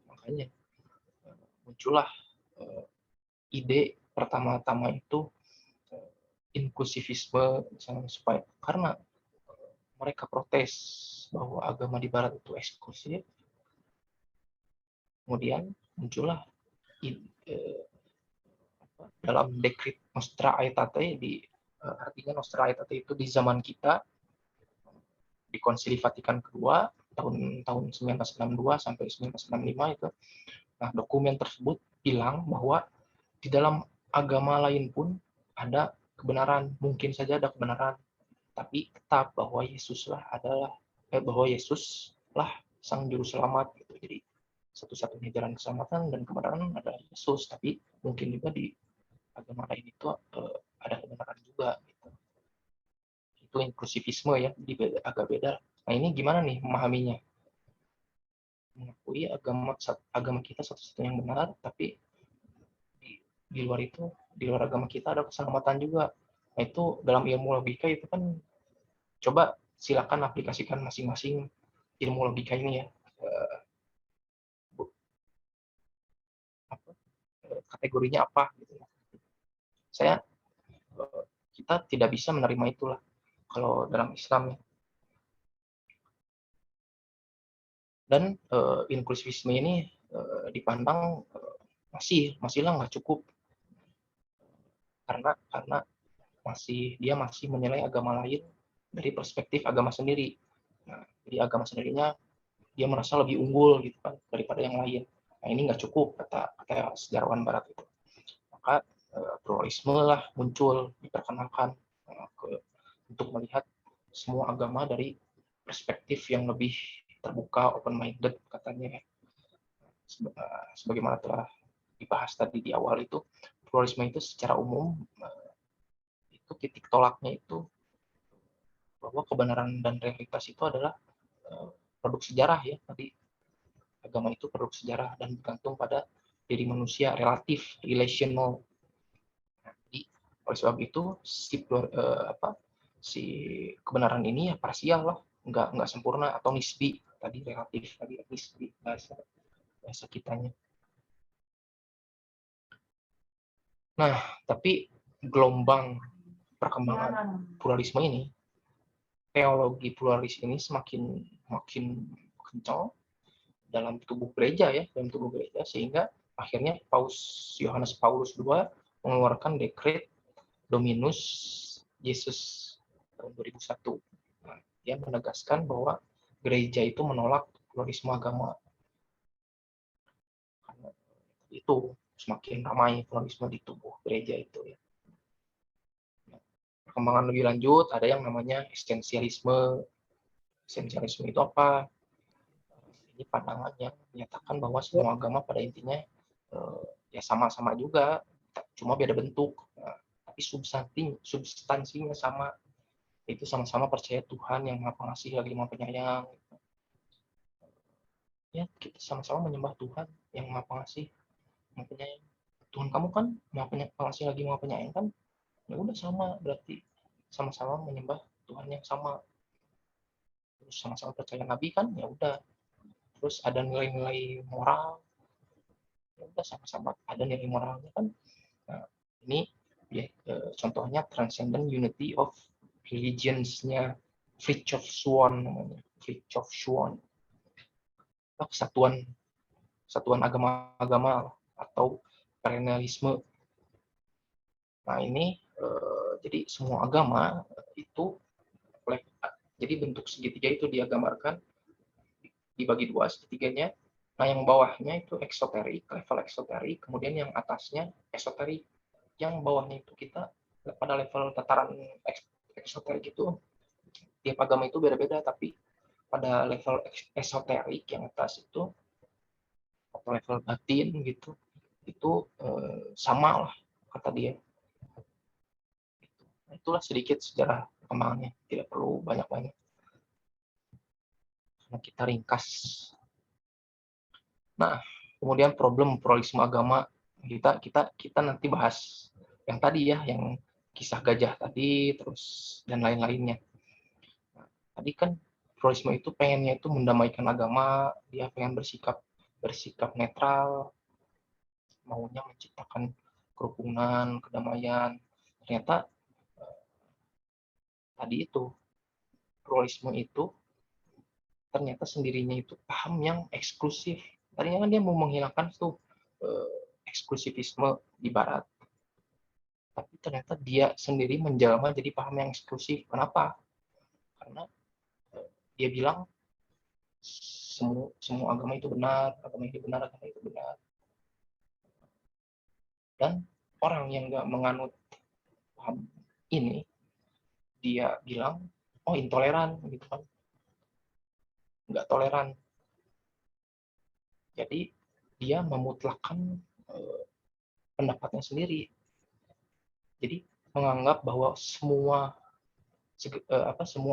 Speaker 3: Makanya muncullah ide pertama-tama itu inklusivisme, misalnya, supaya karena mereka protes bahwa agama di barat itu eksklusif, kemudian muncullah dalam dekrit Nostra Aetate, artinya Nostra Aetate itu di zaman kita, di Konsili Vatikan kedua tahun 1962 sampai 1965 itu. Nah, dokumen tersebut bilang bahwa di dalam agama lain pun ada kebenaran, mungkin saja ada kebenaran, tapi tetap bahwa bahwa Yesuslah sang juru selamat gitu. Jadi satu-satunya jalan keselamatan dan kebenaran adalah Yesus, tapi mungkin juga di agama lain itu ada kebenaran juga gitu. Itu inklusivisme ya, jadi agak beda. Nah, ini gimana nih memahaminya? Mengakui agama kita satu-satunya yang benar, tapi di luar agama kita ada keselamatan juga. Nah, itu dalam ilmu logika itu kan, coba silakan aplikasikan masing-masing ilmu logika ini ya. Kategorinya apa gitu. Kita tidak bisa menerima itulah kalau dalam Islam ya. Dan inklusivisme ini dipandang masihlah nggak cukup, karena dia masih menilai agama lain dari perspektif agama sendiri. Nah, jadi agama sendirinya dia merasa lebih unggul gitu kan daripada yang lain. Nah, ini nggak cukup kata sejarawan Barat itu. Maka pluralisme lah muncul, diperkenalkan untuk melihat semua agama dari perspektif yang lebih terbuka, open-minded katanya. Sebagaimana telah dibahas tadi di awal itu, pluralisme itu secara umum itu titik tolaknya itu bahwa kebenaran dan realitas itu adalah produk sejarah ya. Tadi agama itu produk sejarah dan bergantung pada diri manusia, relatif, relational. Jadi oleh sebab itu si kebenaran ini ya parsial lah, nggak sempurna atau nisbi, tadi relatif, tadi nisbi bahasa kitanya. Nah, tapi gelombang perkembangan pluralisme ini, teologi pluralis ini makin kencang dalam tubuh gereja ya, sehingga akhirnya Yohanes Paulus II mengeluarkan dekret Dominus Jesus tahun 2001. Nah, dia menegaskan bahwa gereja itu menolak pluralisme agama. Karena itu semakin ramai pluralisme di tubuh gereja itu ya. Nah, perkembangan lebih lanjut ada yang namanya esensialisme. Esensialisme itu apa? Ini pandangan yang menyatakan bahwa semua agama pada intinya ya sama-sama juga, cuma beda bentuk. Nah, tapi substansinya sama, itu sama-sama percaya Tuhan yang Maha Pengasih lagi Maha Penyayang. Ya, kita sama-sama menyembah Tuhan yang Maha Pengasih, Maha Penyayang. Tuhan kamu kan Maha Pengasih lagi Maha Penyayang kan? Ya udah sama, berarti sama-sama menyembah Tuhan yang sama. Terus sama-sama percaya Nabi kan? Ya udah. Terus ada nilai-nilai moral. Ya udah sama-sama ada nilai moralnya kan. Nah, ini ya, contohnya Transcendent Unity of Religions-nya Fridtjof Schwann namanya. Fridtjof Schwann. Kesatuan agama-agama atau perennialisme. Nah, ini jadi semua agama itu jadi bentuk segitiga itu digambarkan dibagi dua segitiganya. Nah, yang bawahnya itu eksoterik, level eksoterik, kemudian yang atasnya esoterik. Yang bawahnya itu kita pada level tataran eksoterik itu tiap agama itu beda-beda, tapi pada level esoterik yang atas itu atau level batin gitu, itu sama lah kata dia. Nah, itulah sedikit sejarah perkembangannya, tidak perlu banyak-banyak karena kita ringkas. Nah, kemudian problem pluralisme agama kita nanti bahas yang tadi ya, yang kisah gajah tadi, terus dan lain-lainnya. Nah, tadi kan pluralisme itu pengennya itu mendamaikan agama, dia pengen bersikap netral, maunya menciptakan kerukunan, kedamaian. Ternyata tadi itu pluralisme itu ternyata sendirinya itu paham yang eksklusif. Tadinya kan dia mau menghilangkan tuh eksklusivisme di Barat, tapi ternyata dia sendiri menjelma jadi paham yang eksklusif. Kenapa? Karena dia bilang semua agama itu benar, agama itu benar. Dan orang yang nggak menganut paham ini, dia bilang, oh intoleran gitu kan, nggak toleran. Jadi dia memutlakkan pendapatnya sendiri. Jadi menganggap bahwa semua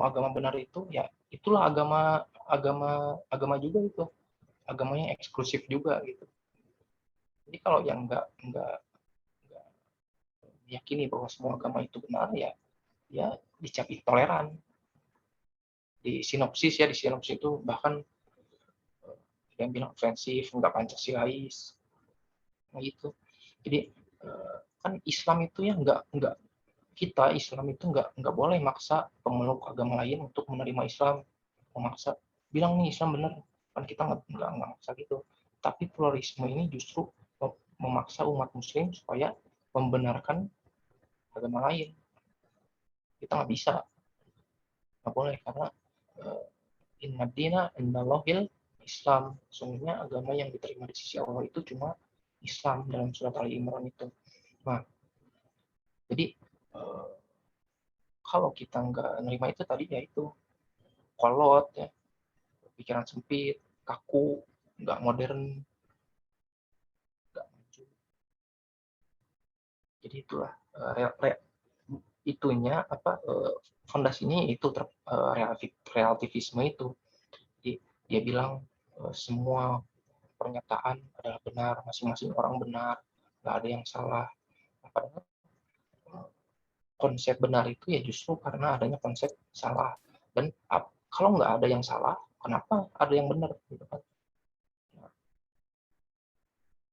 Speaker 3: agama benar itu ya itulah agama juga itu, agamanya eksklusif juga gitu. Jadi kalau yang nggak meyakini bahwa semua agama itu benar, ya dicap intoleran. Di sinopsis itu bahkan yang bilang ofensif, nggak Pancasilais, gitu. Jadi kan Islam itu ya kita Islam itu nggak boleh maksa pemeluk agama lain untuk menerima Islam, memaksa bilang nih Islam benar, kan kita nggak maksa gitu. Tapi pluralisme ini justru memaksa umat Muslim supaya membenarkan agama lain. Kita nggak bisa, nggak boleh, karena inna dina indallahil Islam, sungguhnya agama yang diterima di sisi Allah itu cuma Islam, dalam surat Ali Imran itu. Nah, jadi kalau kita nggak nerima itu tadi, ya itu kolot ya, pikiran sempit, kaku, nggak modern, nggak maju. Jadi itulah itunya fondasinya itu relativisme itu. Jadi dia bilang semua pernyataan adalah benar, masing-masing orang benar, nggak ada yang salah. Padahal konsep benar itu ya justru karena adanya konsep salah. Dan kalau nggak ada yang salah, kenapa ada yang benar gitu kan?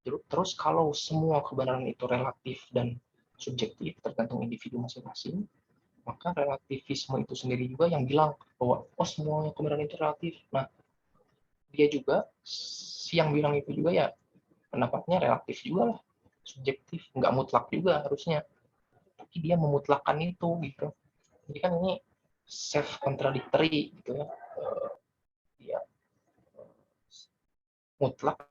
Speaker 3: Terus kalau semua kebenaran itu relatif dan subjektif, tergantung individu masing-masing, maka relativisme itu sendiri juga yang bilang bahwa oh semua kebenaran itu relatif. Nah, dia juga yang bilang itu juga ya pendapatnya relatif juga lah, subjektif, nggak mutlak juga harusnya. Tapi dia memutlakkan itu gitu. Jadi kan ini self contradictory gitu ya. Dia mutlak.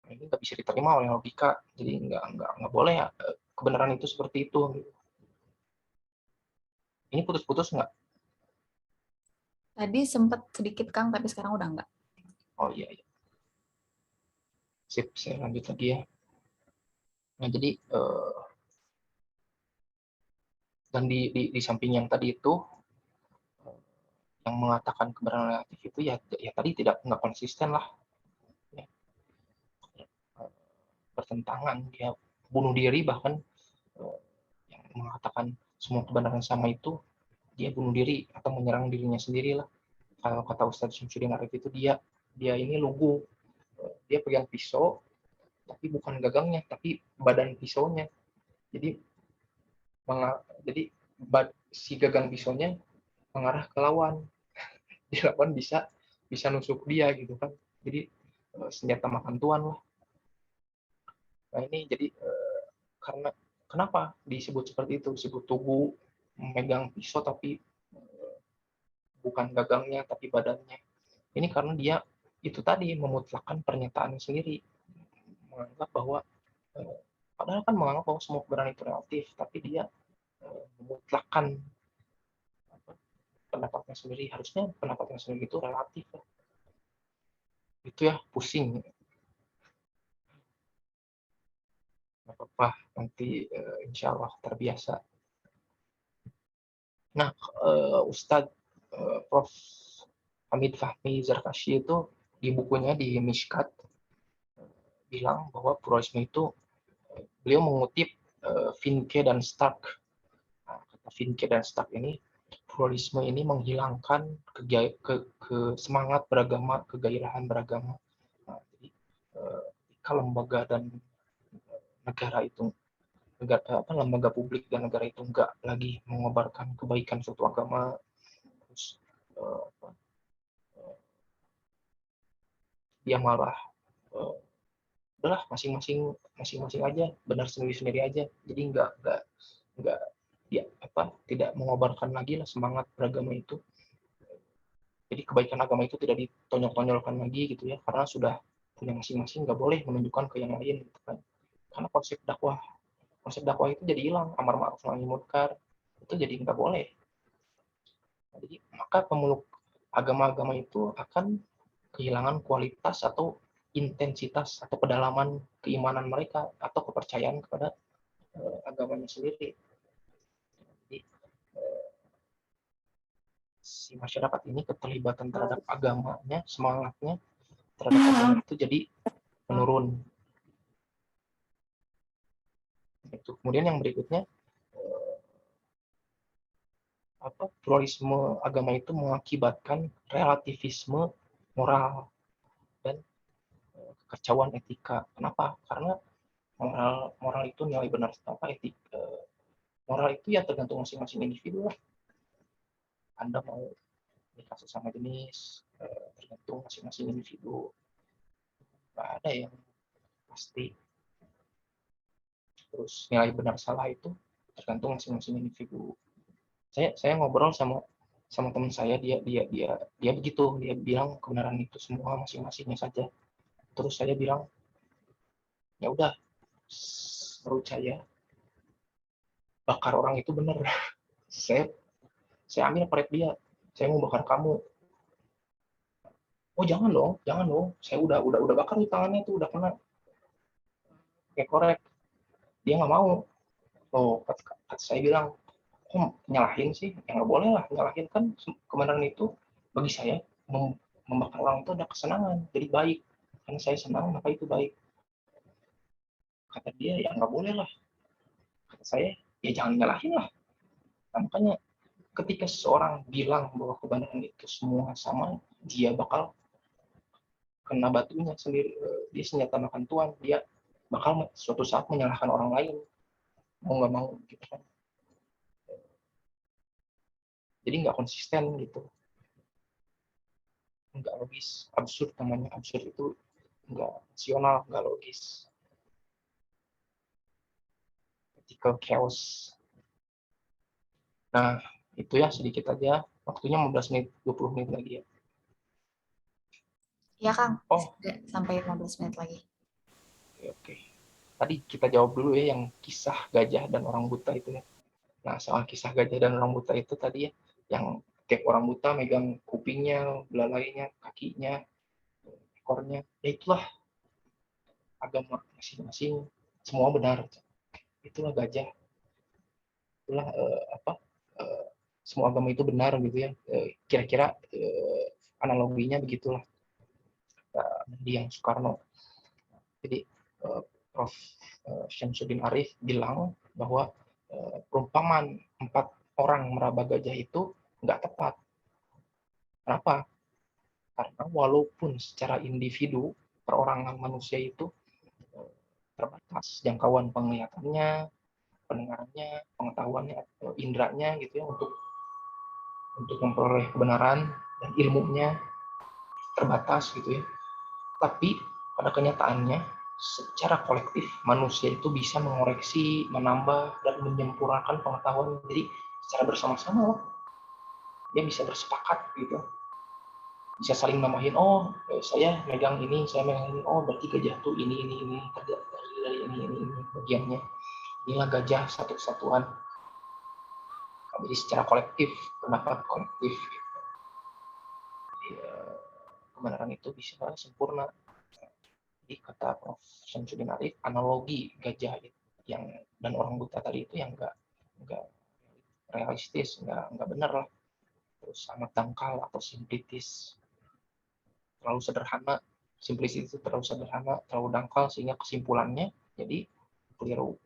Speaker 3: Ini nggak bisa diterima oleh logika, jadi nggak boleh ya kebenaran itu seperti itu. Ini putus-putus nggak?
Speaker 1: Tadi sempat sedikit Kang, tapi sekarang udah enggak.
Speaker 3: Oh iya. Sip, saya lanjut lagi ya. Nah jadi dan di samping yang tadi itu yang mengatakan kebenaran relatif itu ya tadi nggak konsisten lah, ya. Bertentangan, dia bunuh diri, bahkan yang mengatakan semua kebenaran sama itu dia bunuh diri atau menyerang dirinya sendiri lah. Kalau kata Ustadz Syamsuddin Arif itu dia ini lugu, dia pegang pisau tapi bukan gagangnya tapi badan pisaunya. Jadi si gagang pisaunya mengarah ke lawan, di lawan bisa nusuk dia gitu kan. Jadi senjata makan tuan lah. Nah ini jadi karena kenapa disebut seperti itu, disebut tugu, memegang pisau tapi bukan gagangnya tapi badannya. Ini karena dia itu tadi memutlakkan pernyataannya sendiri, menganggap bahwa padahal kan menganggap bahwa semua kebenaran itu relatif, tapi dia memutlakkan pendapatnya sendiri. Harusnya pendapatnya sendiri itu relatif. Itu ya pusing. Nggak apa-apa, nanti insya Allah terbiasa. Nah, Ustadz Prof. Hamid Fahmi Zarkashi itu di bukunya di Mishkat bilang bahwa pluralisme itu, beliau mengutip Finke dan Stark. Nah, kata Finke dan Stark ini, pluralisme ini menghilangkan semangat beragama, kegairahan beragama. Nah, jadi kalau lembaga dan negara itu lembaga publik dan negara itu nggak lagi mengobarkan kebaikan suatu agama, terus dia malah udahlah masing-masing aja, benar sendiri-sendiri aja. Jadi nggak nggak tidak mengobarkan lagi lah semangat beragama itu. Jadi kebaikan agama itu tidak ditonjol-tonjolkan lagi gitu ya, karena sudah punya masing-masing, nggak boleh menunjukkan ke yang lain gitu kan. Karena konsep dakwah itu jadi hilang, amar ma'ruf nahi munkar itu jadi nggak boleh. Jadi maka pemeluk agama-agama itu akan kehilangan kualitas atau intensitas atau kedalaman keimanan mereka atau kepercayaan kepada agamanya sendiri. Jadi si masyarakat ini keterlibatan terhadap agamanya, semangatnya terhadap agama itu jadi menurun. Itu. Kemudian yang berikutnya, pluralisme agama itu mengakibatkan relativisme moral dan kekacauan etika. Kenapa? Karena moral itu nilai benar moral itu ya tergantung masing-masing individu lah. Anda mau nikah sesama jenis, tergantung masing-masing individu. Nggak ada yang pasti. Terus nilai benar salah itu tergantung masing-masing individu. Saya ngobrol sama teman saya, dia begitu, dia bilang kebenaran itu semua masing-masingnya saja. Terus saya bilang, ya udah, menurut saya bakar orang itu benar. saya ambil korek dia, saya mau bakar kamu. Oh jangan dong, saya udah bakar di tangannya tuh, udah kena pakai korek. Dia nggak mau. Oh, kata saya bilang, kok nyalahin sih? Ya nggak boleh lah, nyalahin kan kebenaran itu bagi saya membakar orang itu ada kesenangan, jadi baik. Karena saya senang, maka itu baik. Kata dia, ya nggak boleh lah. Kata saya, ya jangan nyalahin lah. Nah, makanya ketika seseorang bilang bahwa kebenaran itu semua sama, dia bakal kena batunya sendiri. Dia senjata makan tuan, dia bakal suatu saat menyalahkan orang lain. Mau nggak mau, gitu kan. Jadi nggak konsisten gitu. Nggak logis, absurd namanya. Absurd itu nggak rasional, nggak logis. Ethical chaos. Nah, itu ya sedikit aja. Waktunya 15 menit, 20 menit lagi ya.
Speaker 1: Ya Kang,
Speaker 3: Oh,
Speaker 1: sampai 15 menit lagi.
Speaker 3: oke. Tadi kita jawab dulu ya yang kisah gajah dan orang buta itu ya. Nah, soal kisah gajah dan orang buta itu tadi ya, yang tiap orang buta megang kupingnya, belalainya, kakinya, ekornya. Ya itulah agama masing-masing, semua benar. Itulah gajah. Itulah semua agama itu benar gitu ya. Kira-kira analoginya begitulah. Yang Soekarno. Jadi Prof. Syamsuddin Arif bilang bahwa perumpamaan 4 orang meraba gajah itu nggak tepat. Kenapa? Karena walaupun secara individu perorangan manusia itu terbatas jangkauan penglihatannya, pendengarannya, pengetahuannya, indranya gitu ya untuk memperoleh kebenaran dan ilmunya terbatas gitu ya. Tapi pada kenyataannya secara kolektif manusia itu bisa mengoreksi, menambah dan menyempurnakan pengetahuan. Jadi secara bersama-sama dia bisa bersepakat gitu. Bisa saling nambahin, oh saya megang ini, oh berarti gajah tuh ini terdiri dari ini bagiannya. Inilah gajah satu kesatuan. Jadi secara kolektif, pendapat kolektif gitu. Jadi, kebenaran itu bisa sempurna. Jadi kata Prof. Syamsuddin Arif, analogi gajah yang dan orang buta tadi itu yang nggak realistis, nggak benar lah. Terus sangat dangkal atau simplitis, terlalu sederhana. Simplisis itu terlalu sederhana, terlalu dangkal sehingga kesimpulannya jadi keliru.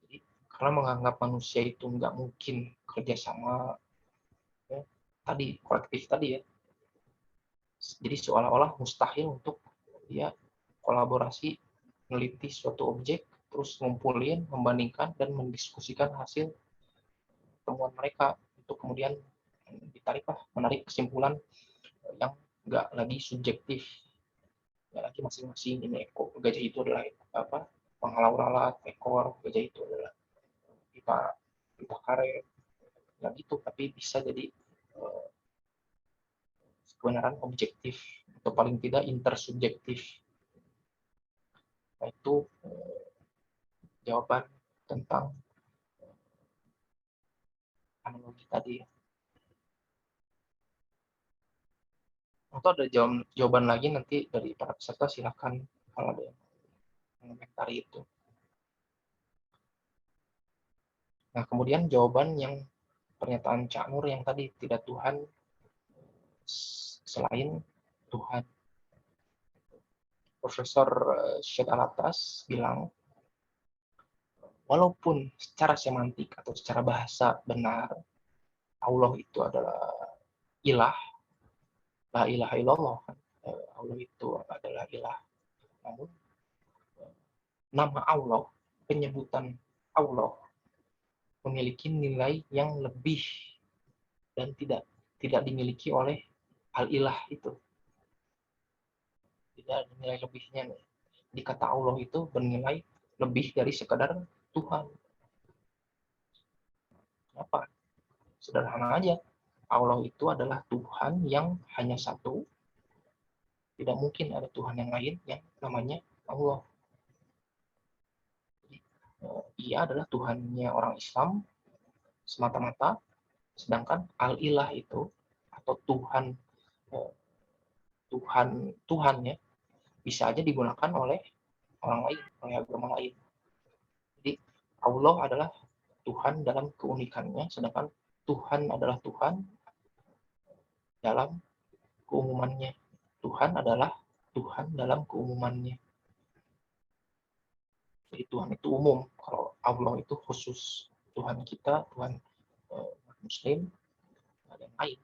Speaker 3: Jadi karena menganggap manusia itu nggak mungkin kerjasama, ya, tadi kolektif tadi ya. Jadi seolah-olah mustahil untuk dia kolaborasi meneliti suatu objek, terus ngumpulin, membandingkan, dan mendiskusikan hasil temuan mereka untuk kemudian menarik kesimpulan yang nggak lagi subjektif, nggak lagi masing-masing ini gajah itu adalah penghalau lalat, ekor gajah itu adalah pipa pita karet, nggak gitu, tapi bisa jadi kebenaran objektif atau paling tidak intersubjektif. Nah, itu jawaban tentang analogi tadi. Atau ada jawaban lagi nanti dari para peserta, silakan kalau ada yang mengomentari itu. Nah, kemudian jawaban yang pernyataan Cak Nur yang tadi, tidak Tuhan selain Tuhan. Profesor Syed Alatas bilang, walaupun secara semantik atau secara bahasa benar, Allah itu adalah ilah, la ilaha illallah, Allah itu adalah ilah. Namun, nama Allah, penyebutan Allah, memiliki nilai yang lebih dan tidak dimiliki oleh al-ilah itu. Tidak ada nilai lebihnya. Di kata Allah itu bernilai lebih dari sekadar Tuhan. Kenapa? Sederhana aja. Allah itu adalah Tuhan yang hanya satu. Tidak mungkin ada Tuhan yang lain yang namanya Allah. Jadi, ia adalah Tuhannya orang Islam semata-mata, sedangkan al-ilah itu atau Tuhannya bisa aja digunakan oleh orang lain, oleh agama lain. Jadi Allah adalah Tuhan dalam keunikannya, sedangkan Tuhan adalah Tuhan dalam keumumannya. Tuhan adalah Tuhan dalam keumumannya. Jadi Tuhan itu umum, kalau Allah itu khusus. Tuhan kita, Tuhan Muslim, ada yang lain,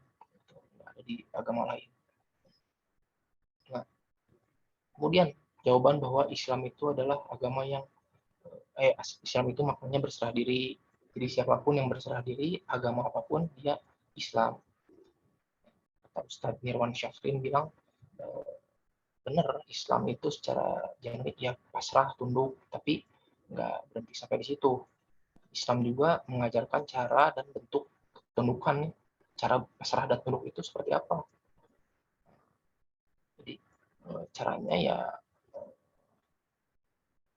Speaker 3: ada di agama lain. Nah, kemudian jawaban bahwa Islam itu adalah agama yang Islam itu maknanya berserah diri. Jadi siapapun yang berserah diri, agama apapun, dia Islam. Kata Ustadz Nirwan Syafrin bilang, benar, Islam itu secara generik ya pasrah, tunduk, tapi nggak berhenti sampai di situ. Islam juga mengajarkan cara dan bentuk ketundukan, cara pasrah dan tunduk itu seperti apa. Jadi caranya ya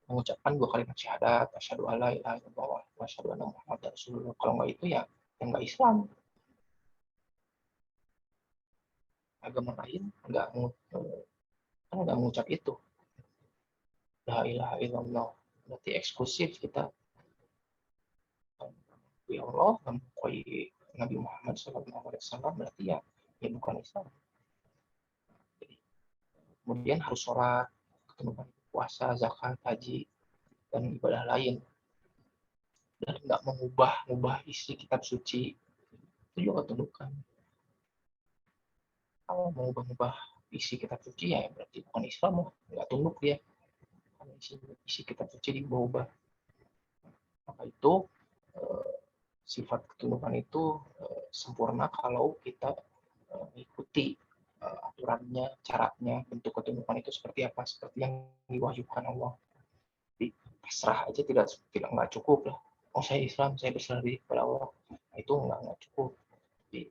Speaker 3: mengucapkan 2 kalimat syahadat, asyhadu alla ilaha illallah wa asyhadu anna muhammadar rasulullah. Kalau nggak itu ya nggak Islam. Agama lain nggak mengucap itu. La ilaha illallah. Berarti eksklusif kita ya Allah, mengakui Nabi Muhammad SAW, berarti ya bukan Islam. Jadi, kemudian harus sholat, ketundukan puasa, zakat, haji, dan ibadah lain. Dan nggak mengubah isi kitab suci, itu juga ketundukan. Kalau mengubah isi kitab suci ya berarti bukan Islam, nggak tunduk dia. Isi kitab suci diubah. Maka itu sifat ketundukan itu sempurna kalau kita mengikuti aturannya, caranya, bentuk ketundukan itu seperti apa, seperti yang diwahyukan Allah. Jadi pasrah aja nggak cukup lah. Oh saya Islam, saya berserah diri kepada Allah. Nah, itu nggak cukup. Jadi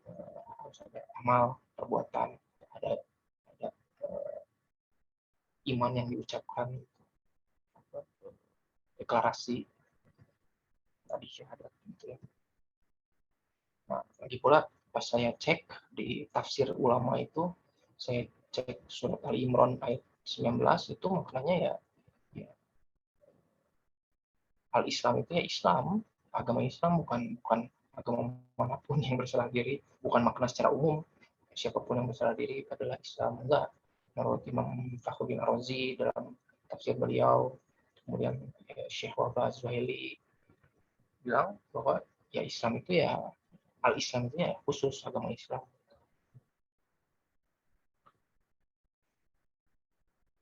Speaker 3: harus ada amal, perbuatan, ada iman yang diucapkan, deklarasi tadi syahadat gitu ya. Nah, lagi pula pas saya cek di tafsir ulama itu, saya cek surat Ali Imran ayat 19 itu maknanya ya al-Islam itu ya Islam, agama Islam bukan agama manapun yang berserah diri, bukan makna secara umum siapapun yang berserah diri adalah Islam, enggak. Menurut Imam Fakhruddin Ar-Razi dalam tafsir beliau, kemudian Syekh Wahbah Zuhaili bilang bahwa ya Islam itu ya al-Islam itu ya khusus agama Islam.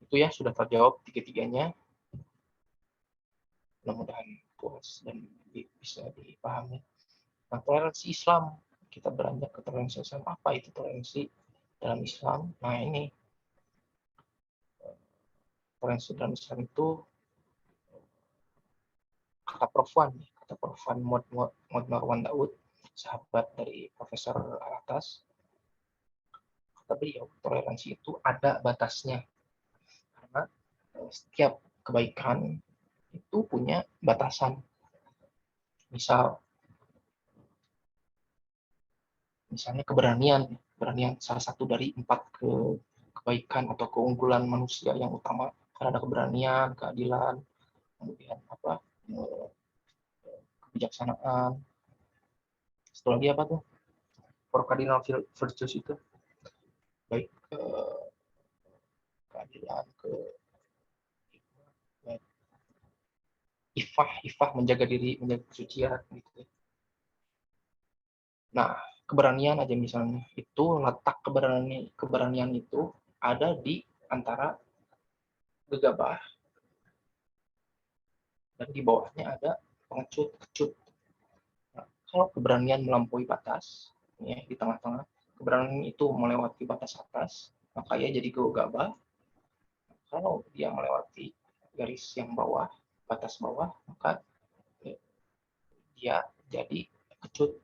Speaker 3: Itu ya sudah terjawab tiga-tiganya. Mudah-mudahan puas dan bisa dipahami. Nah, toleransi Islam, kita beranjak ke toleransi Islam. Apa itu toleransi dalam Islam? Nah, ini toleransi dalam Islam itu kata Prof. Wan kata Profan Muhammad Marwan Daud, sahabat dari Profesor Alatas, kata beliau, toleransi itu ada batasnya. Karena setiap kebaikan itu punya batasan. Misalnya keberanian salah satu dari 4 kebaikan atau keunggulan manusia yang utama, karena ada keberanian, keadilan, kemudian kebijaksanaan. Satu lagi apa tuh? Four cardinal virtues itu, baik keadilan, ifah menjaga diri, menjaga kesucian gitu. Nah, keberanian aja misalnya, itu letak keberanian itu ada di antara gegabah dan di bawahnya ada pengecut. Nah, kalau keberanian melampaui batas, ya di tengah-tengah, keberanian itu melewati batas atas, maka ia jadi gegabah. Kalau dia melewati garis yang bawah, batas bawah, maka dia jadi kecut.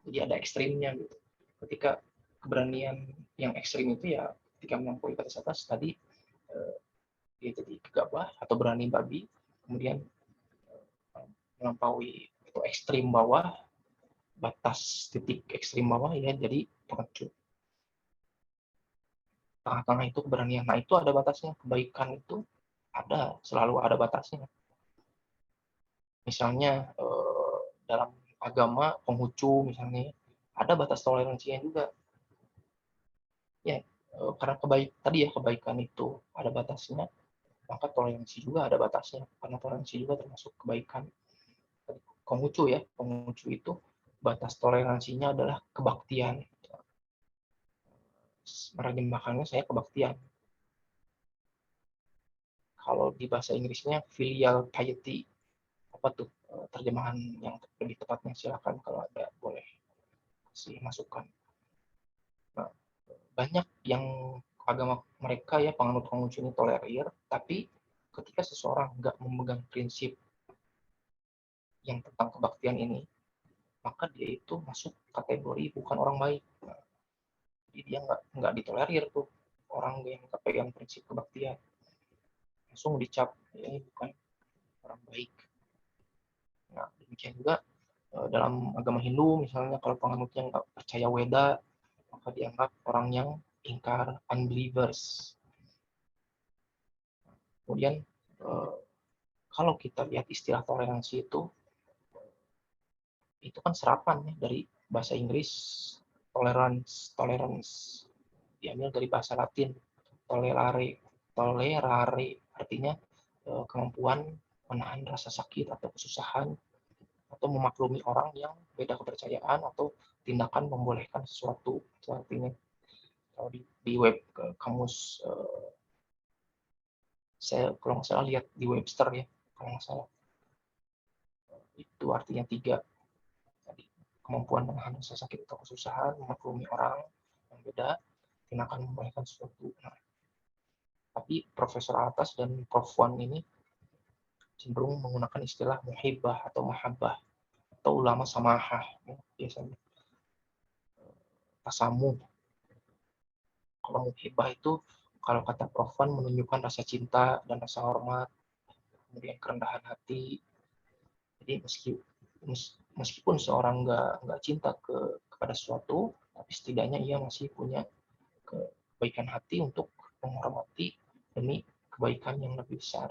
Speaker 3: Jadi ada ekstrimnya gitu. Ketika keberanian yang ekstrim itu ya ketika melampaui batas atas tadi, dia jadi gegabah atau berani babi, kemudian melampaui itu ekstrim bawah, batas titik ekstrim bawah ya jadi pengecut. Tengah-tengah itu keberanian. Nah, itu ada batasnya. Kebaikan itu selalu ada batasnya. Misalnya dalam agama Konghucu misalnya, ada batas toleransinya juga. Ya, karena kebaikan itu ada batasnya, maka toleransi juga ada batasnya. Karena toleransi juga termasuk kebaikan. Konghucu itu batas toleransinya adalah kebaktian. Menerjemahkannya saya kebaktian. Kalau di bahasa Inggrisnya filial piety. Apa tuh terjemahan yang lebih tepatnya? Silakan kalau ada boleh kasih masukan. Nah, banyak yang agama mereka ya penganut Konghucu ini tolerir, tapi ketika seseorang nggak memegang prinsip yang tentang kebaktian ini, maka dia itu masuk kategori bukan orang baik. Nah, jadi dia nggak ditolerir tuh orang yang nggak pegang prinsip kebaktian, langsung dicap ya, ini bukan orang baik. Nah, demikian juga dalam agama Hindu misalnya, kalau penganutnya nggak percaya Weda, maka dianggap orang yang ingkar, unbelievers. Kemudian kalau kita lihat istilah toleransi itu kan serapan ya dari bahasa Inggris tolerance diambil dari bahasa Latin tolerare artinya kemampuan menahan rasa sakit atau kesusahan atau memaklumi orang yang beda kepercayaan atau tindakan membolehkan sesuatu. Artinya kalau di web kamus saya kalau nggak salah lihat di Webster ya, kalau nggak salah itu artinya 3. Tadi kemampuan menahan rasa sakit atau kesusahan, memaklumi orang yang beda, tindakan membolehkan sesuatu. Nah, tapi Profesor Atas dan Prof. Wan ini cenderung menggunakan istilah muhibbah atau mahabbah atau ulama samahah ya, biasanya tasamuh. Kalau muhibbah itu kalau kata Prof. Wan menunjukkan rasa cinta dan rasa hormat, kemudian kerendahan hati. Jadi meskipun seorang nggak cinta kepada sesuatu, tapi setidaknya ia masih punya kebaikan hati untuk menghormati demi kebaikan yang lebih besar.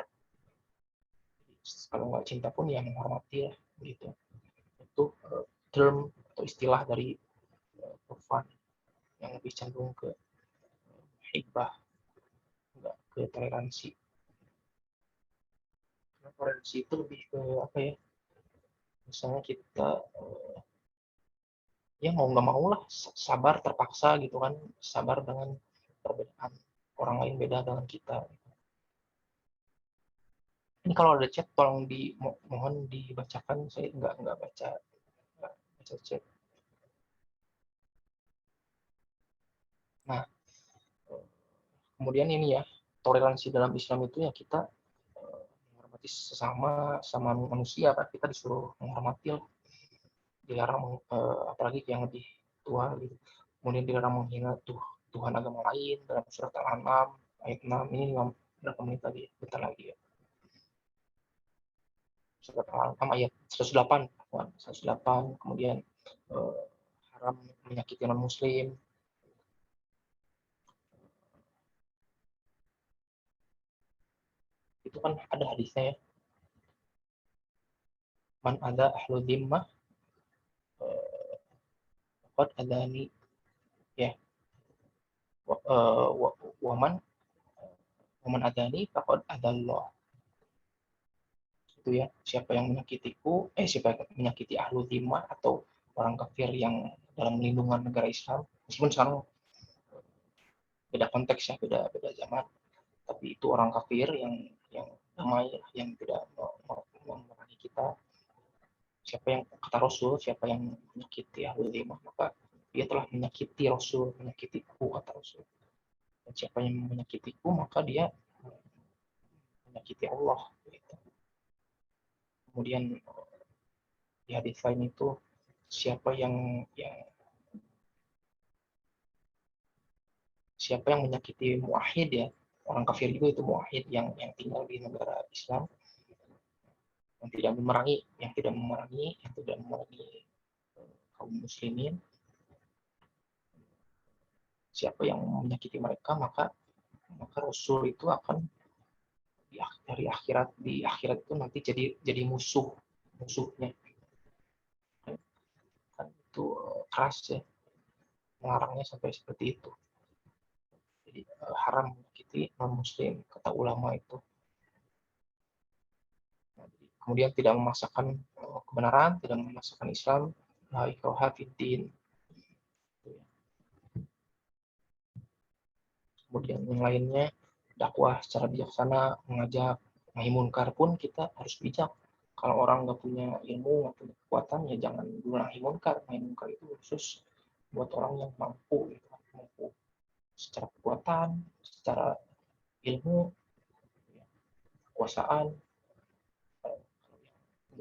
Speaker 3: Kalau nggak cinta pun ya menghormati lah gitu. Itu term atau istilah dari Profan yang lebih cenderung ke hibah, nggak ke toleransi. Karena toleransi itu lebih ke apa ya? Misalnya kita ya mau nggak mau lah sabar terpaksa gitu kan, sabar dengan perbedaan orang lain beda dengan kita. Ini kalau ada chat tolong mohon dibacakan, saya nggak baca chat. Nah, kemudian ini ya, toleransi dalam Islam itu ya kita menghormati berarti sama manusia kan, kita disuruh menghormati, dilarang apalagi yang lebih tua gitu. Kemudian dilarang menghina Tuhan agama lain dalam surat Al-An'am ayat 6. Ini berapa menit tadi? Bentar lagi ya. Surat Al-An'am ayat 108. Kemudian haram menyakiti non muslim. Itu kan ada hadisnya ya. Man ada ahlu dhimmah qad adani ya. Waman adani faqad adallah. Itu ya, siapa yang menyakiti ahlu dhimmah atau orang kafir yang dalam lindungan negara Islam, meskipun sekarang beda konteks ya, beda zaman, tapi itu orang kafir yang damai, yang tidak memerangi kita. Siapa yang, kata Rasul, siapa yang menyakiti ahlu dhimmah, maka dia telah menyakiti Rasul, menyakitiku, kata Rasul. Dan siapa yang menyakitiku, maka dia menyakiti Allah. Gitu. Kemudian di hadis lain itu, siapa yang menyakiti muahid ya, orang kafir juga itu muahid yang tinggal di negara Islam, yang tidak memerangi kaum muslimin, siapa yang menyakiti mereka, maka Rasul itu akan di akhirat itu nanti jadi musuhnya. Kan itu keras ya, melarangnya sampai seperti itu. Jadi haram menyakiti non muslim, kata ulama itu. Kemudian tidak memaksakan kebenaran, tidak memaksakan Islam, la ikraha fid din. Kemudian yang lainnya, dakwah secara bijaksana, mengajak nahi munkar pun kita harus bijak. Kalau orang nggak punya ilmu, nggak punya kekuatan, ya jangan dulu nahi munkar. Nahi munkar itu khusus buat orang yang mampu secara kekuatan, secara ilmu, kekuasaan.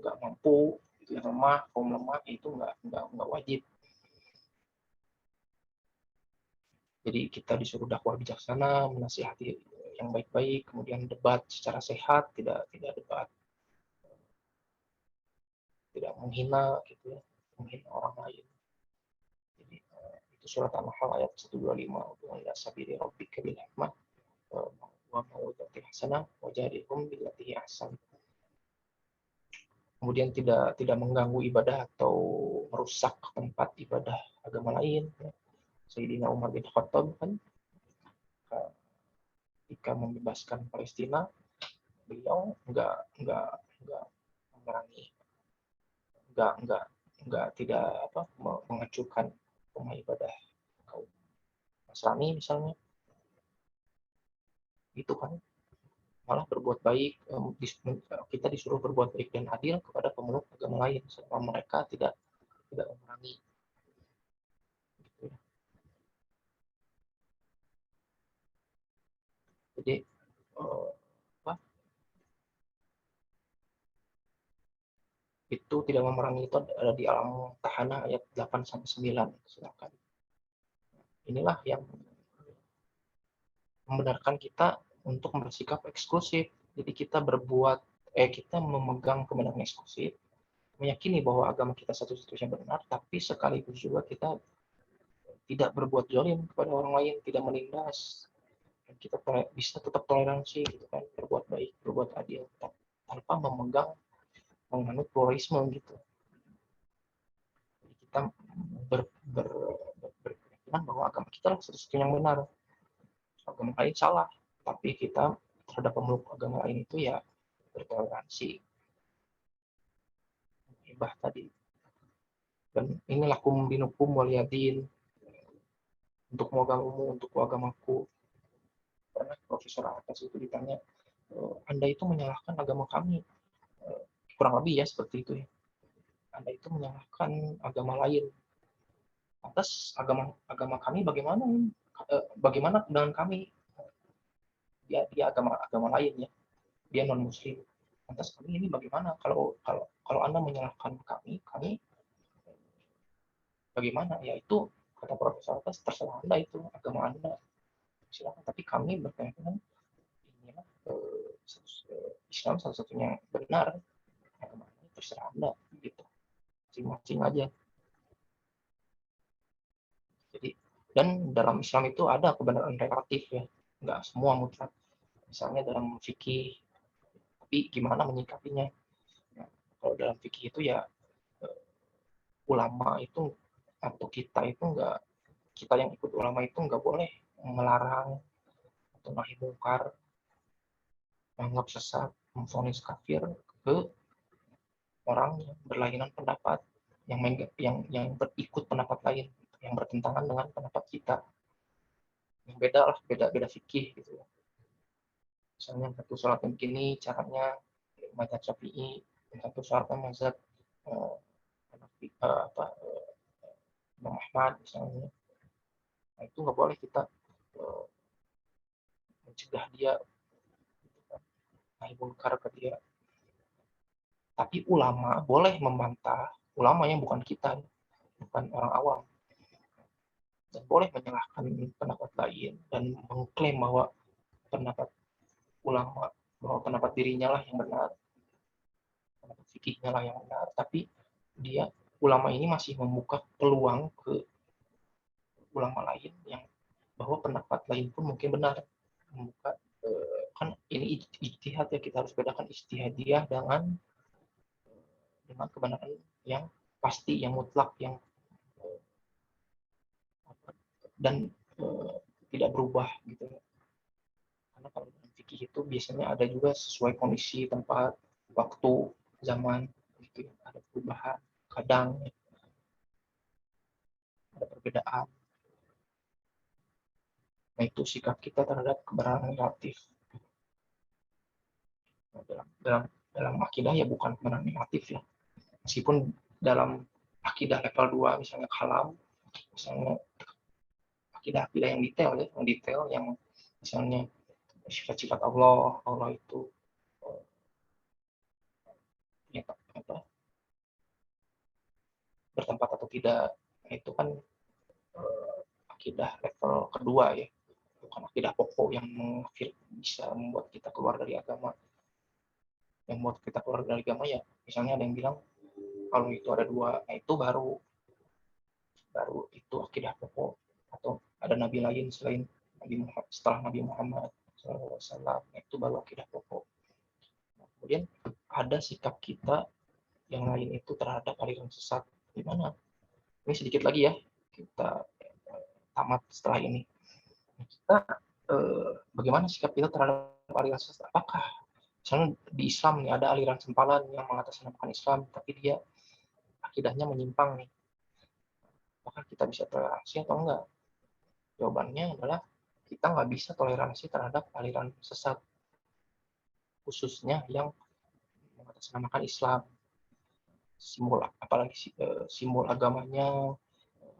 Speaker 3: Nggak mampu, itu yang lemah, kaum lemah, itu nggak wajib. Jadi kita disuruh dakwah bijaksana, menasihati yang baik-baik, kemudian debat secara sehat, tidak debat, tidak menghina gitu ya, menghina orang lain. Jadi itu surat An-Nahl ayat 125, wa ila sabili rabbika bil hikmah wa mau'izatil hasanah wajadilhum billati hi ahsan. Kemudian tidak mengganggu ibadah atau merusak tempat ibadah agama lain. Sayyidina Umar bin Khattab kan ketika membebaskan Palestina, beliau nggak memerangi, tidak menghancurkan rumah ibadah kaum Nasrani misalnya. Itu kan malah berbuat baik, kita disuruh berbuat baik dan adil kepada pemeluk agama lain selama mereka tidak memerangi. Gitu ya. Jadi itu tidak memerangi itu ada di Al-Mumtahanah ayat 8-9. Silakan. Inilah yang membenarkan kita untuk bersikap eksklusif. Jadi kita memegang kebenaran eksklusif, meyakini bahwa agama kita satu-satunya benar, tapi sekaligus juga kita tidak berbuat zalim kepada orang lain, tidak menindas. Dan kita bisa tetap toleransi, gitu kan, berbuat baik, berbuat adil, tanpa menganut pluralisme gitu. Jadi kita berkeyakinan bahwa agama kita lah satu-satunya yang benar. Agama lain salah, tapi kita terhadap pemeluk agama lain itu ya bertoleransi. Hibah tadi. Dan ini lakum dinukum waliyadin, untukmu agamamu, untukku agamaku. Pernah Profesor Atas itu ditanya, Anda itu menyalahkan agama kami. Kurang lebih ya seperti itu ya. Anda itu menyalahkan agama lain. Atas agama kami bagaimana? Bagaimana dengan kami? Dia agama lain ya. Dia non muslim. Lantas kami ini bagaimana kalau Anda menyalahkan kami bagaimana? Ya itu kata Profesor Atas, terserah Anda, itu agama Anda, silakan. Tapi kami berkeyakinan inilah Islam satu-satunya yang benar, agama Anda terserah Anda, gitu. Masing-masing aja. Jadi, dan dalam Islam itu ada kebenaran relatif ya, nggak semua mutlak. Misalnya dalam fikih, tapi gimana menyikapinya? Nah, kalau dalam fikih itu ya ulama itu atau kita yang ikut ulama itu nggak boleh melarang atau nahi mungkar, menganggap sesat, memvonis kafir ke orang yang berlainan pendapat, yang berikut pendapat lain, yang bertentangan dengan pendapat kita, yang beda fikih gitu ya. Misalnya satu sholat begini caranya mazhab Syafi'i, satu sholatnya mazhab Imam Ahmad misalnya. Nah, itu nggak boleh kita mencegah dia, nahi munkar ke dia. Tapi ulama boleh membantah, ulama yang bukan kita, bukan orang awam, dan boleh menyalahkan pendapat lain dan mengklaim bahwa pendapat ulama, bahwa pendapat dirinya lah yang benar, pendapat fikihnya lah yang benar. Tapi ulama ini masih membuka peluang ke ulama lain yang bahwa pendapat lain pun mungkin benar. Membuka kan ini ijtihad ya, kita harus bedakan ijtihadiyah dengan kebenaran yang pasti, yang mutlak, yang dan tidak berubah gitu. Karena kalau dalam fikih itu biasanya ada juga sesuai kondisi, tempat, waktu, zaman gitu, ada perubahan, kadang ada perbedaan. Nah, itu sikap kita terhadap kebenaran relatif. Nah, dalam akidah ya bukan kebenaran negatif ya. Meskipun dalam akidah level 2 misalnya kalam, misalnya akidah-akidah yang detail yang misalnya sifat-sifat Allah itu ya, bertempat atau tidak, nah, itu kan akidah level kedua ya, bukan akidah pokok yang bisa membuat kita keluar dari agama. Yang membuat kita keluar dari agama ya misalnya ada yang bilang kalau itu ada dua, nah itu baru itu akidah pokok, atau ada nabi lain selain Nabi Muhammad, setelah Nabi Muhammad SAW, itu baru akidah pokok. Nah, kemudian ada sikap kita yang lain itu terhadap aliran sesat. Gimana? Ini sedikit lagi ya, kita tamat setelah ini. Kita bagaimana sikap kita terhadap aliran sesat? Apakah misalnya di Islam nih ada aliran sempalan yang mengatasnamakan Islam, tapi dia akidahnya menyimpang nih, apakah kita bisa toleransi atau enggak? Jawabannya adalah kita nggak bisa toleransi terhadap aliran sesat, khususnya yang mengatasnamakan Islam, apalagi simbol agamanya,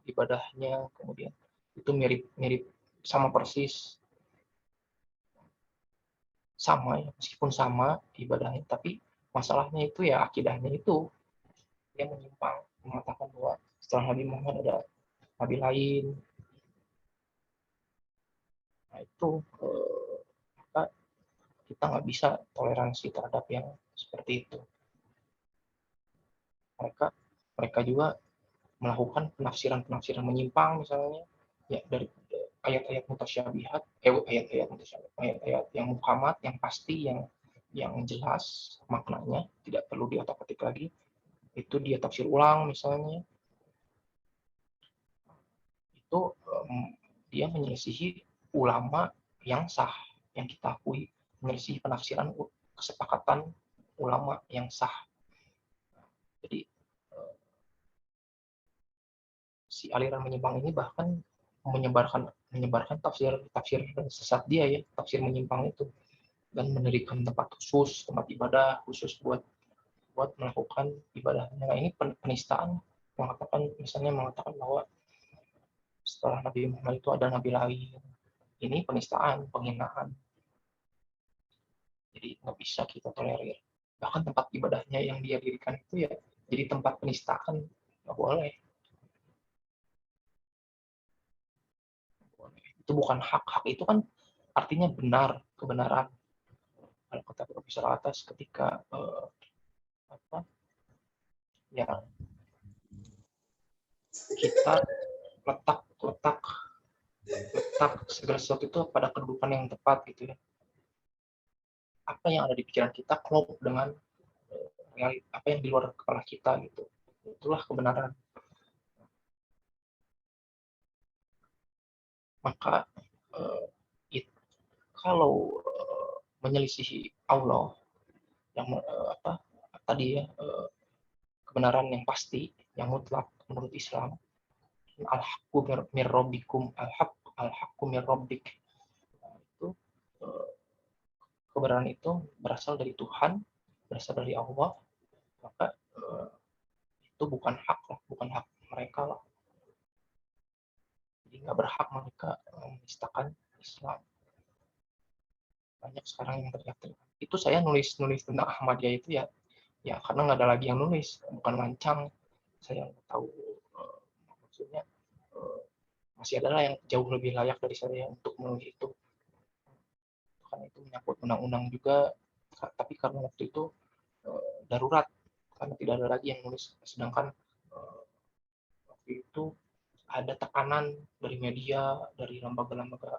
Speaker 3: ibadahnya, kemudian itu mirip sama persis, sama ya, meskipun sama ibadahnya, tapi masalahnya itu ya akidahnya itu yang menyimpang, mengatakan bahwa setelah Nabi Muhammad ada nabi lain. Nah itu kita nggak bisa toleransi terhadap yang seperti itu. Mereka juga melakukan penafsiran menyimpang misalnya ya, dari ayat-ayat mutasyabihat, ayat-ayat yang muhkamat, yang pasti, yang jelas maknanya, tidak perlu diotak-atik lagi, itu dia tafsir ulang misalnya, itu dia menyelisihi ulama yang sah, yang kita akui, menyelisihi penafsiran kesepakatan ulama yang sah. Jadi si aliran menyimpang ini bahkan menyebarkan tafsir sesat dia ya, tafsir menyimpang itu, dan mendirikan tempat ibadah khusus buat melakukan ibadahnya. Nah, ini penistaan, mengatakan bahwa setelah Nabi Muhammad itu ada nabi lain. Ini penistaan, penghinaan. Jadi nggak bisa kita tolerir. bahkan tempat ibadahnya yang dia dirikan itu ya jadi tempat penistaan, nggak boleh. Itu bukan hak. Hak itu kan artinya benar, kebenaran. Kalau kata Profesor Atas ketika ya kita letak segala sesuatu itu pada kedudukan yang tepat gitu ya. Apa yang ada di pikiran kita klop dengan apa yang di luar kepala kita gitu. Itulah kebenaran. Maka kalau menyelisihi Allah yang tadi ya kebenaran yang pasti, yang mutlak menurut Islam, al-haqqu mir rabbikum, al-haqqu mir rabbik, itu kebenaran itu berasal dari Tuhan, berasal dari Allah, maka itu bukan hak lah, bukan hak mereka lah. Jadi nggak berhak mereka menistakan Islam. Banyak sekarang yang teriak-teriak. Itu saya nulis tentang Ahmadiyah itu ya karena nggak ada lagi yang nulis, bukan lancang. Saya nggak tahu maksudnya masih ada yang jauh lebih layak dari saya untuk menulis itu. Karena itu menyangkut undang-undang juga, tapi karena waktu itu darurat, karena tidak ada lagi yang nulis. Sedangkan waktu itu ada tekanan dari media, dari lembaga-lembaga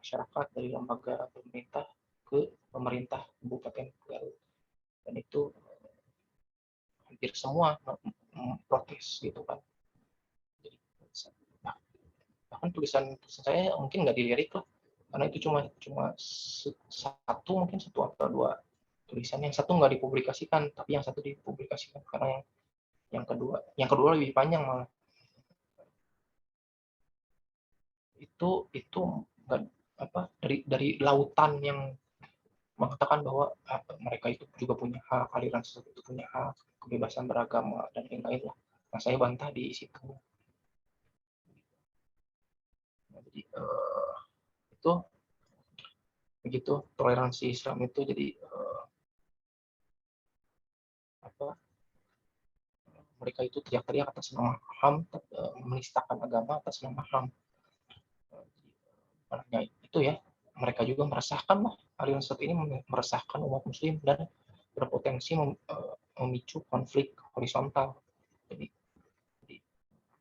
Speaker 3: masyarakat, dari lembaga pemerintah ke pemerintah Kabupaten Garut, dan itu hampir semua protes gitu kan. Jadi, bahkan tulisan saya mungkin nggak dilirik lah, karena itu cuma satu atau dua tulisan. Yang satu nggak dipublikasikan, tapi yang satu dipublikasikan karena yang kedua lebih panjang malah. Itu nggak dari lautan yang mengatakan bahwa mereka itu juga punya hak, aliran tersebut itu punya hak, kebebasan beragama dan lain-lain lah. Nah, saya bantah di situ. Nah, jadi itu begitu toleransi Islam itu. Jadi mereka itu teriak-teriak atas nama HAM, menistakan agama atas nama HAM. Hanya itu ya, mereka juga meresahkan lah, aliran seperti ini meresahkan umat muslim dan berpotensi memicu konflik horizontal. Jadi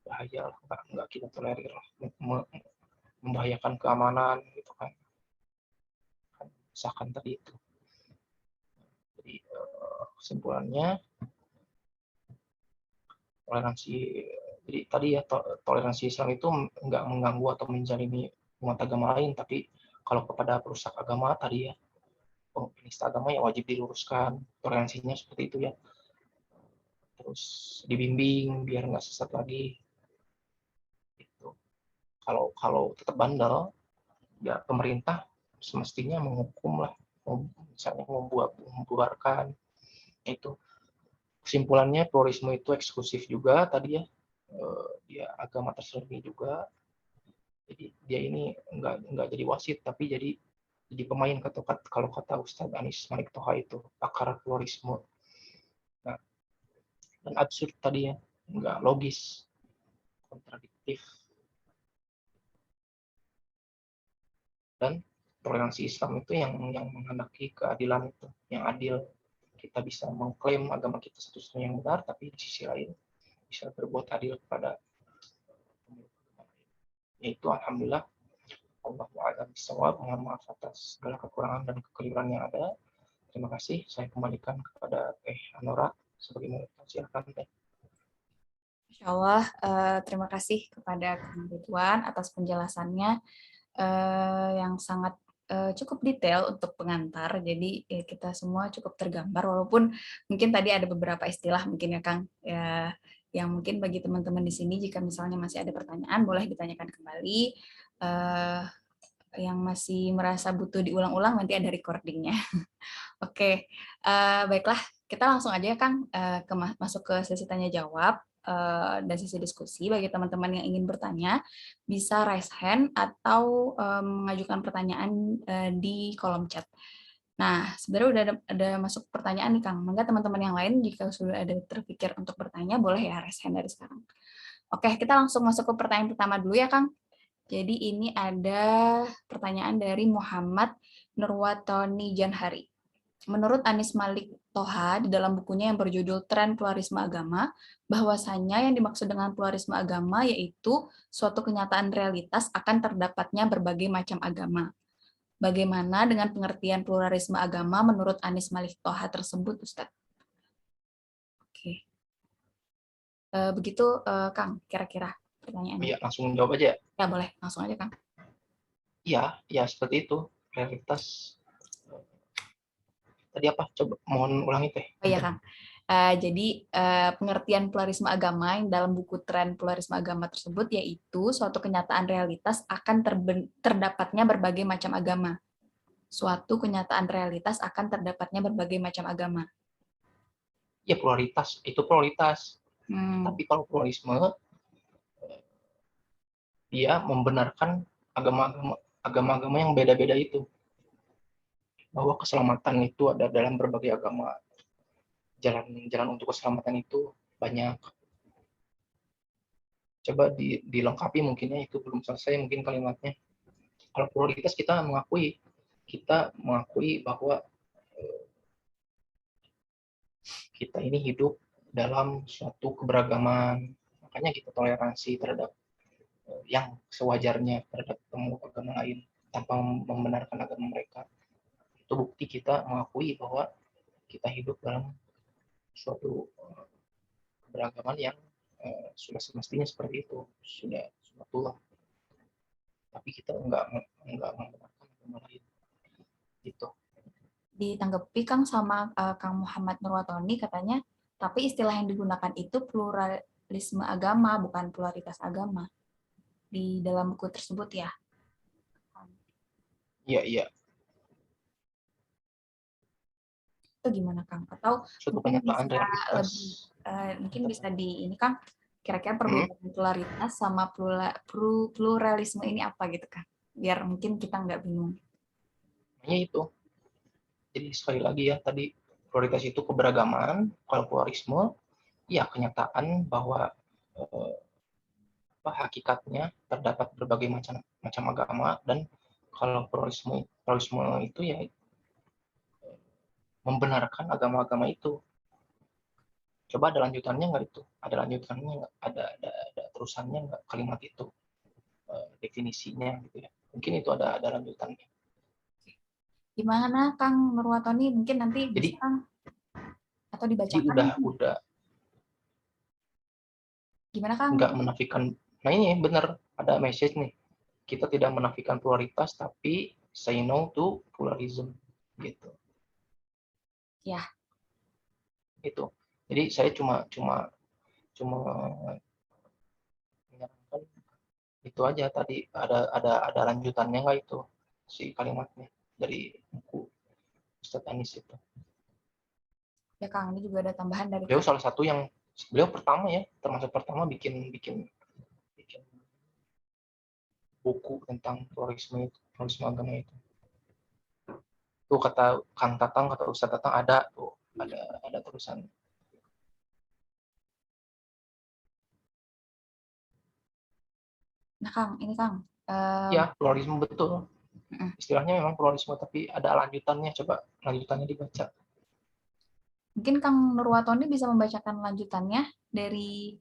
Speaker 3: bahaya lah, nggak kita tolerir lah, membahayakan keamanan gitu kan misalkan tadi itu. Jadi kesimpulannya toleransi, jadi tadi ya toleransi Islam itu nggak mengganggu atau menjalimi umat agama lain, tapi kalau kepada perusak agama tadi ya, penista agama ya wajib diluruskan toleransinya seperti itu ya, terus dibimbing biar nggak sesat lagi. Itu kalau tetap bandel ya pemerintah semestinya menghukum lah, misalnya membubarkan. Itu kesimpulannya pluralisme itu eksklusif juga tadi ya, dia agama terselubung juga. Jadi dia ini nggak jadi wasit, tapi jadi pemain kalau kata Ustadz Anis Malik Toha itu pakar pluralisme. Nah, dan absurd tadi ya, nggak logis, kontradiktif. Dan toleransi Islam itu yang menghendaki keadilan itu, yang adil. Kita bisa mengklaim agama kita satu-satunya yang benar, tapi di sisi lain bisa berbuat adil kepada yaitu alhamdulillah Allahu a'lam bishawab. Mohon maaf atas segala kekurangan dan kekeliruan yang ada. Terima kasih. Saya kembalikan kepada Teh Anora sebagai moderator. Silakan Teh.
Speaker 1: Insya Allah, terima kasih kepada Kang Ridwan atas penjelasannya yang sangat cukup detail untuk pengantar. Jadi kita semua cukup tergambar, walaupun mungkin tadi ada beberapa istilah mungkin ya Kang, ya, yang mungkin bagi teman-teman di sini jika misalnya masih ada pertanyaan boleh ditanyakan kembali. Yang masih merasa butuh diulang-ulang nanti ada recordingnya. Oke, baiklah kita langsung aja ya Kang masuk ke sesi tanya jawab dan sesi diskusi. Bagi teman-teman yang ingin bertanya bisa raise hand atau mengajukan pertanyaan di kolom chat. Nah, sebenarnya udah ada masuk pertanyaan nih, Kang. Maka teman-teman yang lain jika sudah ada terpikir untuk bertanya, boleh ya raise hand dari sekarang. Oke, kita langsung masuk ke pertanyaan pertama dulu ya, Kang. Jadi ini ada pertanyaan dari Muhammad Nurwatoni Janhari. Menurut Anis Malik Toha, di dalam bukunya yang berjudul Tren Pluralisme Agama, bahwasanya yang dimaksud dengan pluralisme agama yaitu suatu kenyataan realitas akan terdapatnya berbagai macam agama. Bagaimana dengan pengertian pluralisme agama menurut Anis Malik Toha tersebut, Ustadz? Oke. Begitu, Kang, kira-kira pertanyaannya.
Speaker 3: Iya, langsung jawab aja ya.
Speaker 1: Ya, boleh. Langsung aja, Kang.
Speaker 3: Iya, ya seperti itu. Realitas tadi apa? Coba mohon ulangi teh.
Speaker 1: Oh iya, Kang. Jadi pengertian pluralisme agama yang dalam buku Tren Pluralisme Agama tersebut yaitu suatu kenyataan realitas akan terdapatnya berbagai macam agama. Suatu kenyataan realitas akan terdapatnya berbagai macam agama.
Speaker 3: Ya pluralitas, itu pluralitas. Tapi kalau pluralisme, dia membenarkan agama-agama yang beda-beda itu. Bahwa keselamatan itu ada dalam berbagai agama. Jalan untuk keselamatan itu banyak. Coba dilengkapi mungkinnya, itu belum selesai mungkin kalimatnya. Kalau pluralitas kita mengakui bahwa kita ini hidup dalam suatu keberagaman. Makanya kita toleransi terhadap yang sewajarnya terhadap agama lain tanpa membenarkan agama mereka. Itu bukti kita mengakui bahwa kita hidup dalam suatu keberagaman yang sudah semestinya seperti itu, sudah sunatullah. Tapi kita enggak membenarkan agama lain. Gitu.
Speaker 1: Ditanggapi Kang sama Kang Muhammad Nurwatoni katanya, tapi istilah yang digunakan itu pluralisme agama, bukan pluralitas agama. Di dalam buku tersebut ya.
Speaker 3: Iya.
Speaker 1: Itu gimana Kang? Atau
Speaker 3: Suatu
Speaker 1: mungkin
Speaker 3: kenyataan
Speaker 1: bisa
Speaker 3: realitas.
Speaker 1: mungkin bisa di ini Kang, kira-kira perbedaan pluralitas sama pluralisme ini apa gitu Kang? Biar mungkin kita nggak bingung.
Speaker 3: Hanya itu. Jadi sekali lagi ya, tadi pluralitas itu keberagaman, kalau pluralisme ya kenyataan bahwa hakikatnya terdapat berbagai macam agama, dan kalau pluralisme itu ya membenarkan agama-agama itu. Coba ada lanjutannya nggak itu? Ada lanjutannya nggak? Ada terusannya nggak kalimat itu? Definisinya gitu ya. Mungkin itu ada lanjutannya.
Speaker 1: Gimana Kang Nurwatoni? Mungkin nanti
Speaker 3: Jadi,
Speaker 1: bisa Kang atau dibacakan.
Speaker 3: Jadi udah
Speaker 1: Gimana Kang?
Speaker 3: nggak menafikan. Nah ini benar, ada message nih. Kita tidak menafikan pluralitas, tapi say no to pluralism gitu.
Speaker 1: Ya.
Speaker 3: Itu. Jadi saya cuma menyarankan itu aja, tadi ada lanjutannya nggak itu si kalimatnya dari buku Ustadz Anis itu.
Speaker 1: Ya Kang, ini juga ada tambahan dari
Speaker 3: Beliau salah satu yang pertama ya, termasuk pertama bikin buku tentang pluralisme agama itu. Tuh kata Kang Tatang, kata Ustadz Tatang ada tulisan.
Speaker 1: Nah Kang, ini Kang.
Speaker 3: Ya, pluralisme betul. Istilahnya memang pluralisme, tapi ada lanjutannya. Coba lanjutannya dibaca.
Speaker 1: Mungkin Kang Nurwatoni bisa membacakan lanjutannya dari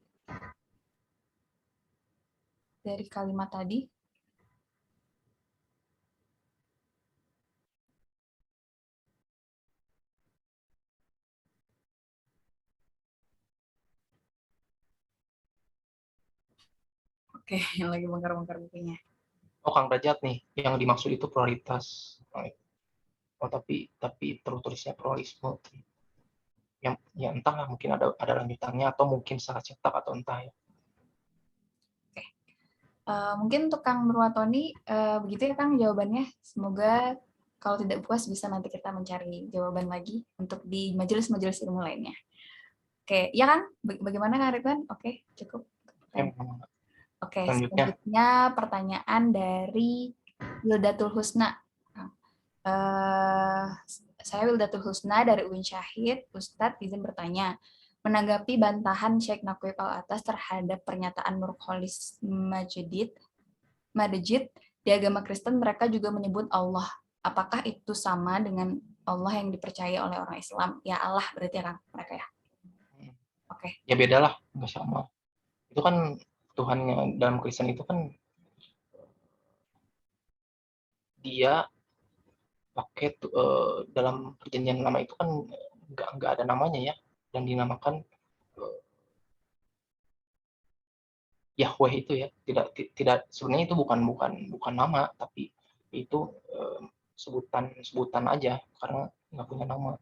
Speaker 1: kalimat tadi. Oke, yang lagi bongkar-bongkar bukunya.
Speaker 3: Oh, Kang Derajat nih, yang dimaksud itu prioritas. Oh, tapi terus-terusnya pluralisme. Yang ya entahlah, mungkin ada lanjutannya, atau mungkin salah cetak, atau entah ya.
Speaker 1: Oke. Mungkin untuk Kang Nurwatoni begitu ya Kang jawabannya. Semoga kalau tidak puas bisa nanti kita mencari jawaban lagi untuk di majelis-majelis ilmu lainnya. Oke, ya kan? Bagaimana Kang Ridwan? Oke, cukup. Oke, selanjutnya pertanyaan dari Wildatul Husna. Saya Wildatul Husna dari UIN Syahid. Ustadz izin bertanya, menanggapi bantahan Syekh Nakwib Al-Atas terhadap pernyataan Nurholis Majid, di agama Kristen mereka juga menyebut Allah. Apakah itu sama dengan Allah yang dipercaya oleh orang Islam? Ya Allah berarti ya kan mereka ya. Oke.
Speaker 3: Ya beda lah, nggak sama. Itu kan Tuhannya dalam Kristen itu kan dia pakai dalam perjanjian lama itu kan nggak ada namanya ya, dan dinamakan Yahweh itu ya, tidak sebenarnya itu bukan nama, tapi itu sebutan aja karena nggak punya nama,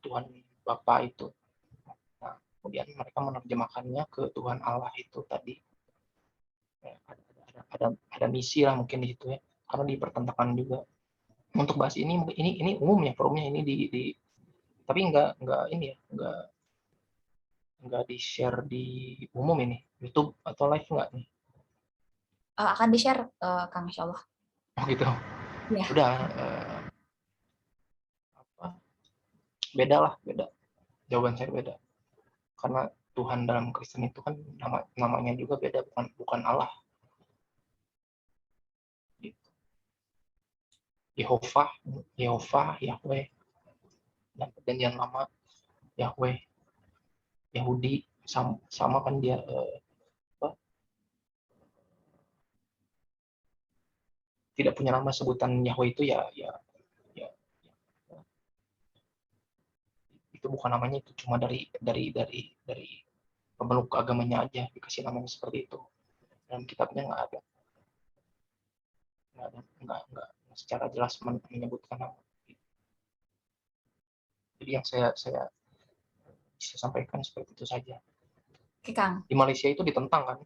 Speaker 3: Tuhan Bapa itu. Nah, kemudian mereka menerjemahkannya ke Tuhan Allah itu tadi. Ada misi lah mungkin di situ ya, karena dipertentangkan juga. Untuk bahas ini umum ya, forumnya ini tapi nggak ini ya, nggak di share di umum ini, YouTube atau live nggak nih?
Speaker 1: Akan di-share, Kang, insya Allah.
Speaker 3: Oh gitu.
Speaker 1: Ya.
Speaker 3: Udah beda. Jawaban saya beda. Karena Tuhan dalam Kristen itu kan namanya juga beda, bukan Allah. Yehova, Yahweh, dan perjanjian lama Yahweh, Yahudi sama kan dia tidak punya nama sebutan Yahweh itu ya itu bukan namanya, itu cuma dari pemeluk agamanya aja dikasih namanya seperti itu. Dalam kitabnya nggak secara jelas menyebutkan nama. Jadi yang saya bisa sampaikan seperti itu saja.
Speaker 1: Oke, Kang.
Speaker 3: Di Malaysia itu ditentang kan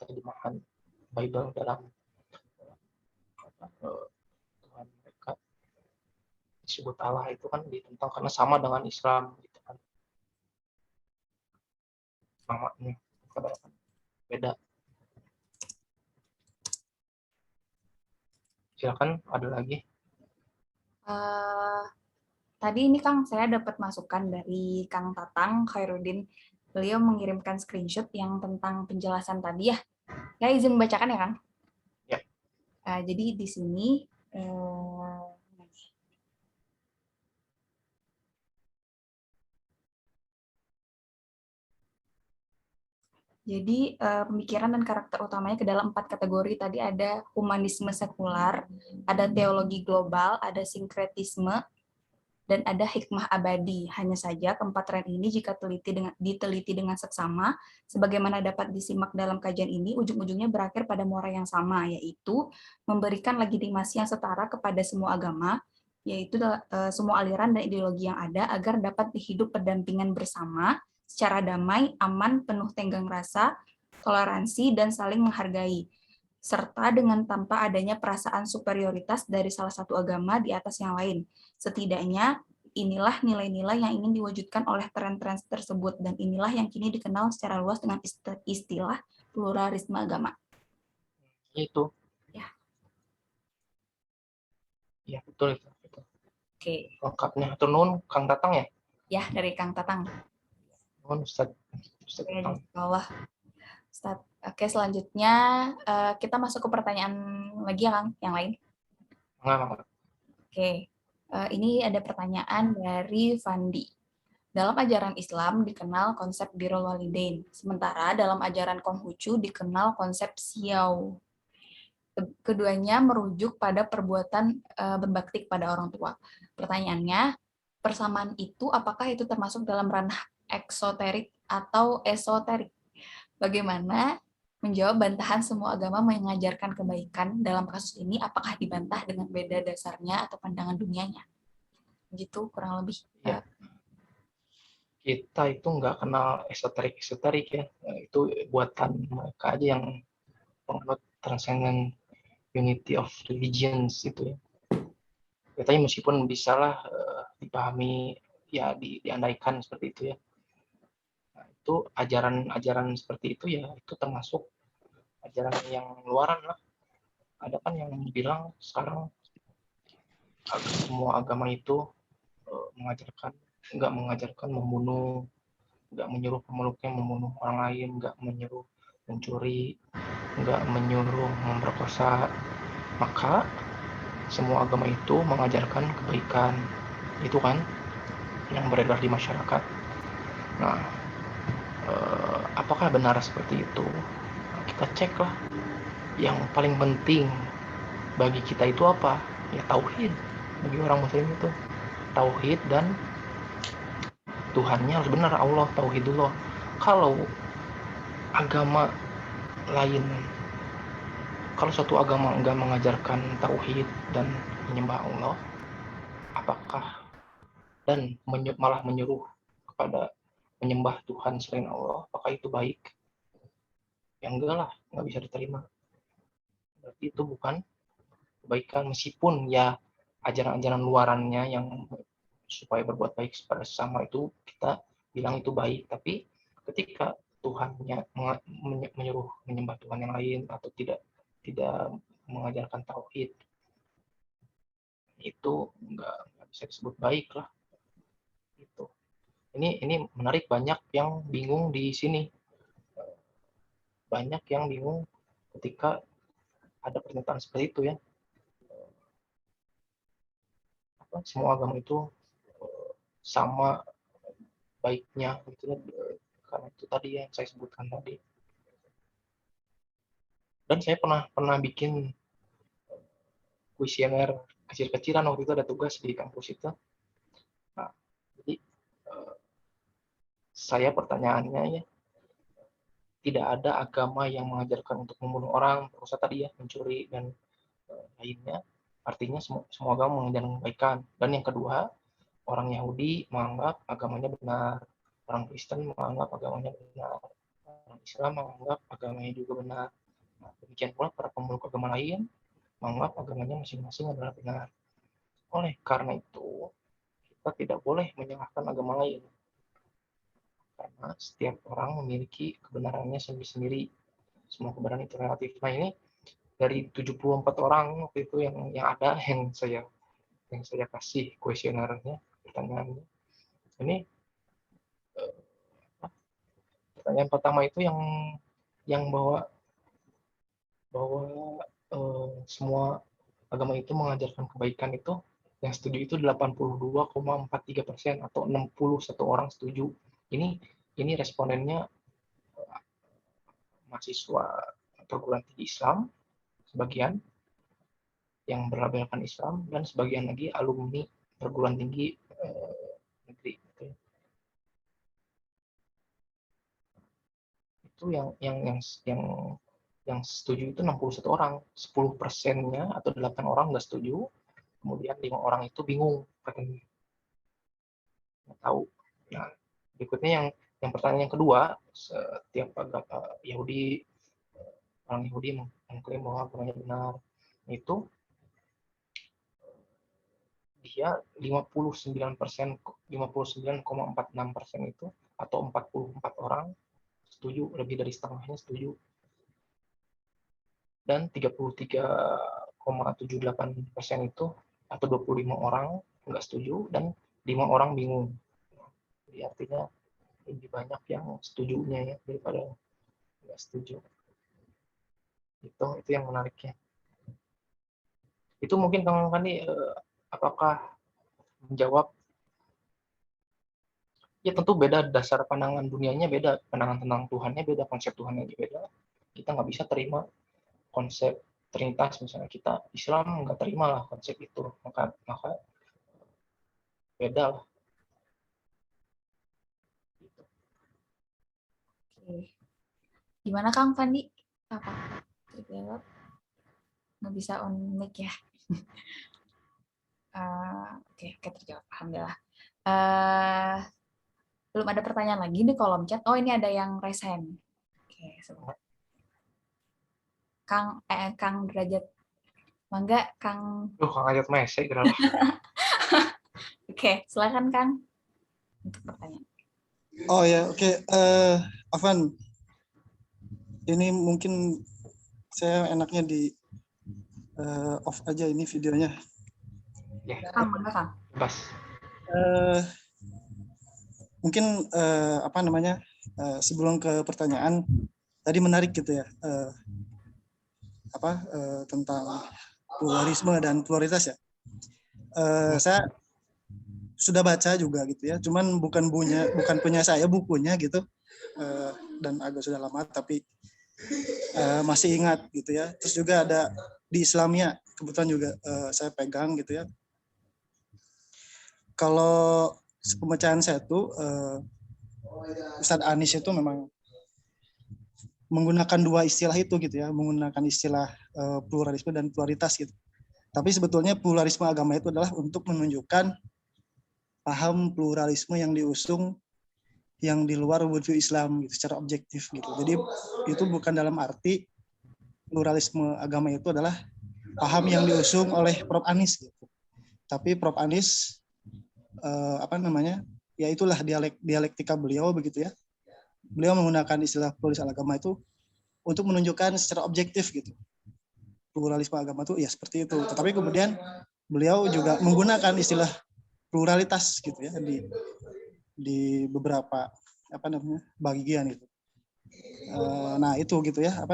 Speaker 3: terjemahan Bible dalam Tuhan mereka disebut Allah itu kan ditentang karena sama dengan Islam gitu kan, namanya beda. Silakan, ada lagi.
Speaker 1: Tadi ini Kang, saya dapat masukan dari Kang Tatang Khairuddin. Beliau mengirimkan screenshot yang tentang penjelasan tadi ya. Ya izin membacakan ya Kang.
Speaker 3: Ya.
Speaker 1: Jadi di sini jadi pemikiran dan karakter utamanya ke dalam 4 kategori. Tadi ada humanisme sekular, ada teologi global, ada sinkretisme, dan ada hikmah abadi. Hanya saja keempat tren ini jika diteliti dengan seksama, sebagaimana dapat disimak dalam kajian ini, ujung-ujungnya berakhir pada muara yang sama, yaitu memberikan legitimasi yang setara kepada semua agama, yaitu semua aliran dan ideologi yang ada, agar dapat hidup berdampingan bersama, secara damai, aman, penuh tenggang rasa, toleransi, dan saling menghargai, serta dengan tanpa adanya perasaan superioritas dari salah satu agama di atas yang lain. Setidaknya, inilah nilai-nilai yang ingin diwujudkan oleh tren-tren tersebut, dan inilah yang kini dikenal secara luas dengan istilah pluralisme agama.
Speaker 3: Itu.
Speaker 1: Ya.
Speaker 3: Ya, betul itu.
Speaker 1: Oke.
Speaker 3: Lengkapnya. Atur nuhun, Kang Tatang ya?
Speaker 1: Ya, dari Kang Tatang.
Speaker 3: Nuhun, Ustaz
Speaker 1: Oke,
Speaker 3: Tatang.
Speaker 1: Ustaz. Oke, selanjutnya kita masuk ke pertanyaan lagi ya, Kang, yang lain.
Speaker 3: Enggak.
Speaker 1: Oke, ini ada pertanyaan dari Fandi. Dalam ajaran Islam dikenal konsep birrul walidain, sementara dalam ajaran Konghucu dikenal konsep xiao. Keduanya merujuk pada perbuatan berbakti kepada orang tua. Pertanyaannya, persamaan itu apakah itu termasuk dalam ranah eksoterik atau esoterik? Bagaimana menjawab bantahan semua agama mengajarkan kebaikan? Dalam kasus ini, apakah dibantah dengan beda dasarnya atau pandangan dunianya? Gitu kurang lebih.
Speaker 3: Ya. Kita itu nggak kenal esoterik ya. Itu buatan mereka aja yang penganut transcendent unity of religions itu ya. Katanya meskipun bisalah dipahami ya, diandaikan seperti itu ya. Nah, itu ajaran seperti itu ya, itu termasuk ajaran yang luaran lah. Ada kan yang bilang sekarang semua agama itu nggak mengajarkan membunuh, nggak menyuruh pemeluknya membunuh orang lain, nggak menyuruh mencuri, nggak menyuruh memperkosa. Maka semua agama itu mengajarkan kebaikan. Itu kan yang beredar di masyarakat. Nah, apakah benar seperti itu? Nah, kita ceklah. Yang paling penting bagi kita itu apa? Ya tauhid. Bagi orang muslim itu tauhid, dan Tuhannya harus benar, Allah, tauhidullah. Kalau agama lain, kalau suatu agama enggak mengajarkan tauhid dan menyembah Allah, apakah dan malah menyuruh kepada menyembah Tuhan selain Allah, apakah itu baik? Ya enggak lah, nggak bisa diterima. Berarti itu bukan kebaikan, meskipun ya ajaran-ajaran luarannya yang supaya berbuat baik kepada sesama itu kita bilang itu baik, tapi ketika Tuhannya menyuruh menyembah Tuhan yang lain atau tidak mengajarkan tauhid, itu nggak bisa disebut baik lah. Itu ini menarik, banyak yang bingung di sini, banyak yang bingung ketika ada pernyataan seperti itu ya. Semua agama itu sama baiknya gitu ya, karena itu tadi yang saya sebutkan tadi. Dan saya pernah bikin kuesioner kecil-kecilan waktu itu, ada tugas di kampus itu. Nah, jadi saya pertanyaannya ya, tidak ada agama yang mengajarkan untuk membunuh orang, perusahaan tadi ya, mencuri dan lainnya. Artinya semua agama mengajarkan kebaikan. Dan yang kedua, orang Yahudi menganggap agamanya benar, orang Kristen menganggap agamanya benar, orang Islam menganggap agamanya juga benar. Nah, demikian pula para pemeluk agama lain menganggap agamanya masing-masing adalah benar. Oleh karena itu, kita tidak boleh menyalahkan agama lain, karena setiap orang memiliki kebenarannya sendiri-sendiri. Semua kebenaran itu relatif. Nah, ini dari 74 orang waktu itu yang ada, yang saya kasih kuesionernya, pertanyaannya. Ini pertanyaan pertama itu yang bahwa semua agama itu mengajarkan kebaikan, itu yang setuju itu 82,43% atau 61 orang setuju. Ini respondennya mahasiswa perguruan tinggi Islam sebagian yang berlabelkan Islam, dan sebagian lagi alumni perguruan tinggi negeri. Itu yang setuju itu 61 orang, 10%-nya atau 8 orang nggak setuju, kemudian 5 orang itu bingung, katanya nggak tahu. Nah, berikutnya yang pertanyaan yang kedua, setiap Yahudi, orang Yahudi mengklaim bahwa agamanya benar, itu dia 59,46% itu, atau 44 orang setuju, lebih dari setengahnya setuju, dan 33,78% itu atau 25 orang nggak setuju, dan 5 orang bingung. Jadi artinya lebih banyak yang setujunya ya daripada nggak setuju. Itu yang menariknya. Itu mungkin Kang Kandi apakah menjawab? Ya tentu beda, dasar pandangan dunianya beda, pandangan tentang Tuhannya beda, konsep Tuhannya beda. Kita nggak bisa terima konsep Trinitas, misalnya kita Islam nggak terima lah konsep itu, maka beda lah.
Speaker 1: Oke. Gimana Kang Fandi? Apa? Terjawab? Nggak bisa on mic ya? Oke, terjawab. Alhamdulillah. Belum ada pertanyaan lagi di kolom chat. Oh, ini ada yang resen. Oke, sebentar. Kang Derajat. Mangga, Kang.
Speaker 3: Kang Ajat Mese kira lah.
Speaker 1: Oke, silakan Kang untuk pertanyaan.
Speaker 5: Oh ya, oke. Afan, ini mungkin saya enaknya off aja ini videonya.
Speaker 3: Ya,
Speaker 1: Kang.
Speaker 3: pas.
Speaker 5: Mungkin sebelum ke pertanyaan tadi menarik gitu ya, tentang pluralisme dan pluralitas ya. Saya sudah baca juga gitu ya, cuman bukan punya saya bukunya gitu, dan agak sudah lama tapi masih ingat gitu ya. Terus juga ada di Islamia kebetulan juga saya pegang gitu ya. Kalau pemecahan saya tuh Ustadz Anies itu memang menggunakan dua istilah itu gitu ya, menggunakan istilah pluralisme dan pluralitas gitu. Tapi sebetulnya pluralisme agama itu adalah untuk menunjukkan paham pluralisme yang diusung yang di luar worldview Islam gitu, secara objektif gitu. Jadi itu bukan dalam arti pluralisme agama itu adalah paham yang diusung oleh Prof. Anies gitu. Tapi Prof. Anies ya itulah dialektika beliau begitu ya. Beliau menggunakan istilah pluralisme agama itu untuk menunjukkan secara objektif gitu. Pluralisme agama itu ya seperti itu. Tetapi kemudian beliau juga menggunakan istilah pluralitas gitu ya di beberapa bagian gitu. Nah itu gitu ya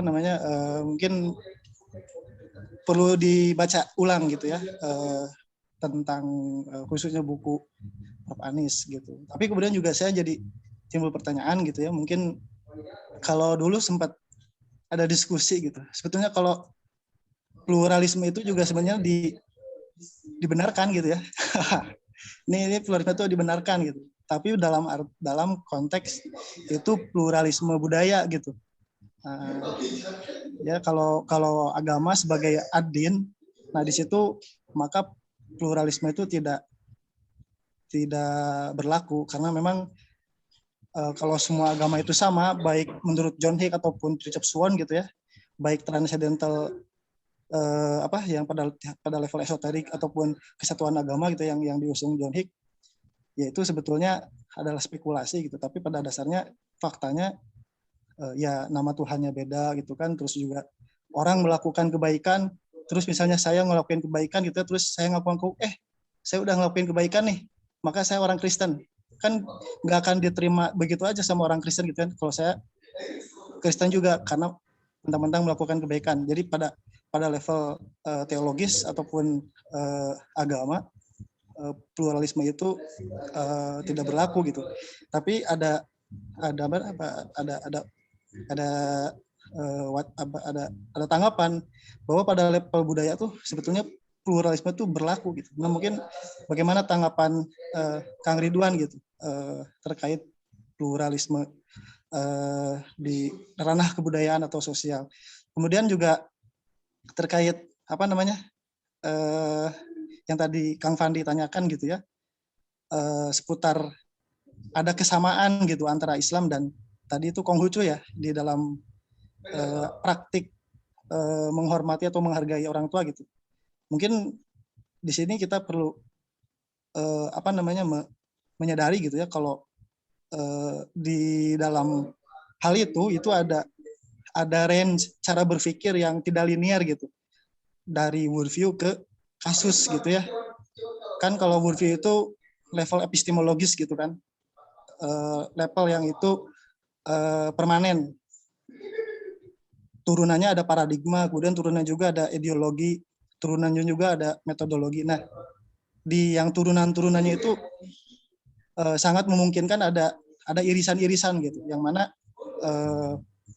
Speaker 5: mungkin perlu dibaca ulang gitu ya tentang khususnya buku Prof. Anies gitu. Tapi kemudian juga saya jadi timbul pertanyaan gitu ya, mungkin kalau dulu sempat ada diskusi gitu. Sebetulnya kalau pluralisme itu juga sebenarnya dibenarkan gitu ya. ini pluralisme itu dibenarkan gitu. Tapi dalam konteks itu pluralisme budaya gitu. Ya kalau agama sebagai ad-din, nah di situ maka pluralisme itu tidak berlaku karena memang kalau semua agama itu sama, baik menurut John Hick ataupun Richard Swan gitu ya, baik transcendental yang pada level esoterik ataupun kesatuan agama gitu yang diusung John Hick, yaitu sebetulnya adalah spekulasi gitu. Tapi pada dasarnya faktanya ya nama Tuhannya beda gitu kan, terus juga orang melakukan kebaikan, terus misalnya saya ngelakuin kebaikan gitu, terus saya ngaku saya udah ngelakuin kebaikan nih, maka saya orang Kristen, kan nggak akan diterima begitu aja sama orang Kristen gitu kan. Kalau saya Kristen juga karena mentang-mentang melakukan kebaikan. Jadi pada level teologis ataupun agama, pluralisme itu tidak berlaku gitu. Tapi ada tanggapan bahwa pada level budaya tuh sebetulnya pluralisme itu berlaku gitu. Nah mungkin bagaimana tanggapan Kang Ridwan gitu terkait pluralisme di ranah kebudayaan atau sosial. Kemudian juga terkait yang tadi Kang Fandi tanyakan gitu ya, seputar ada kesamaan gitu antara Islam dan tadi itu Konghucu ya di dalam praktik menghormati atau menghargai orang tua gitu. Mungkin di sini kita perlu menyadari gitu ya kalau di dalam hal itu ada range cara berpikir yang tidak linear gitu dari worldview ke kasus gitu ya. Kan kalau worldview itu level epistemologis gitu kan, level yang itu permanen. Turunannya ada paradigma, kemudian turunannya juga ada ideologi, turunannya juga ada metodologi. Nah, di yang turunannya itu sangat memungkinkan ada irisan-irisan gitu, yang mana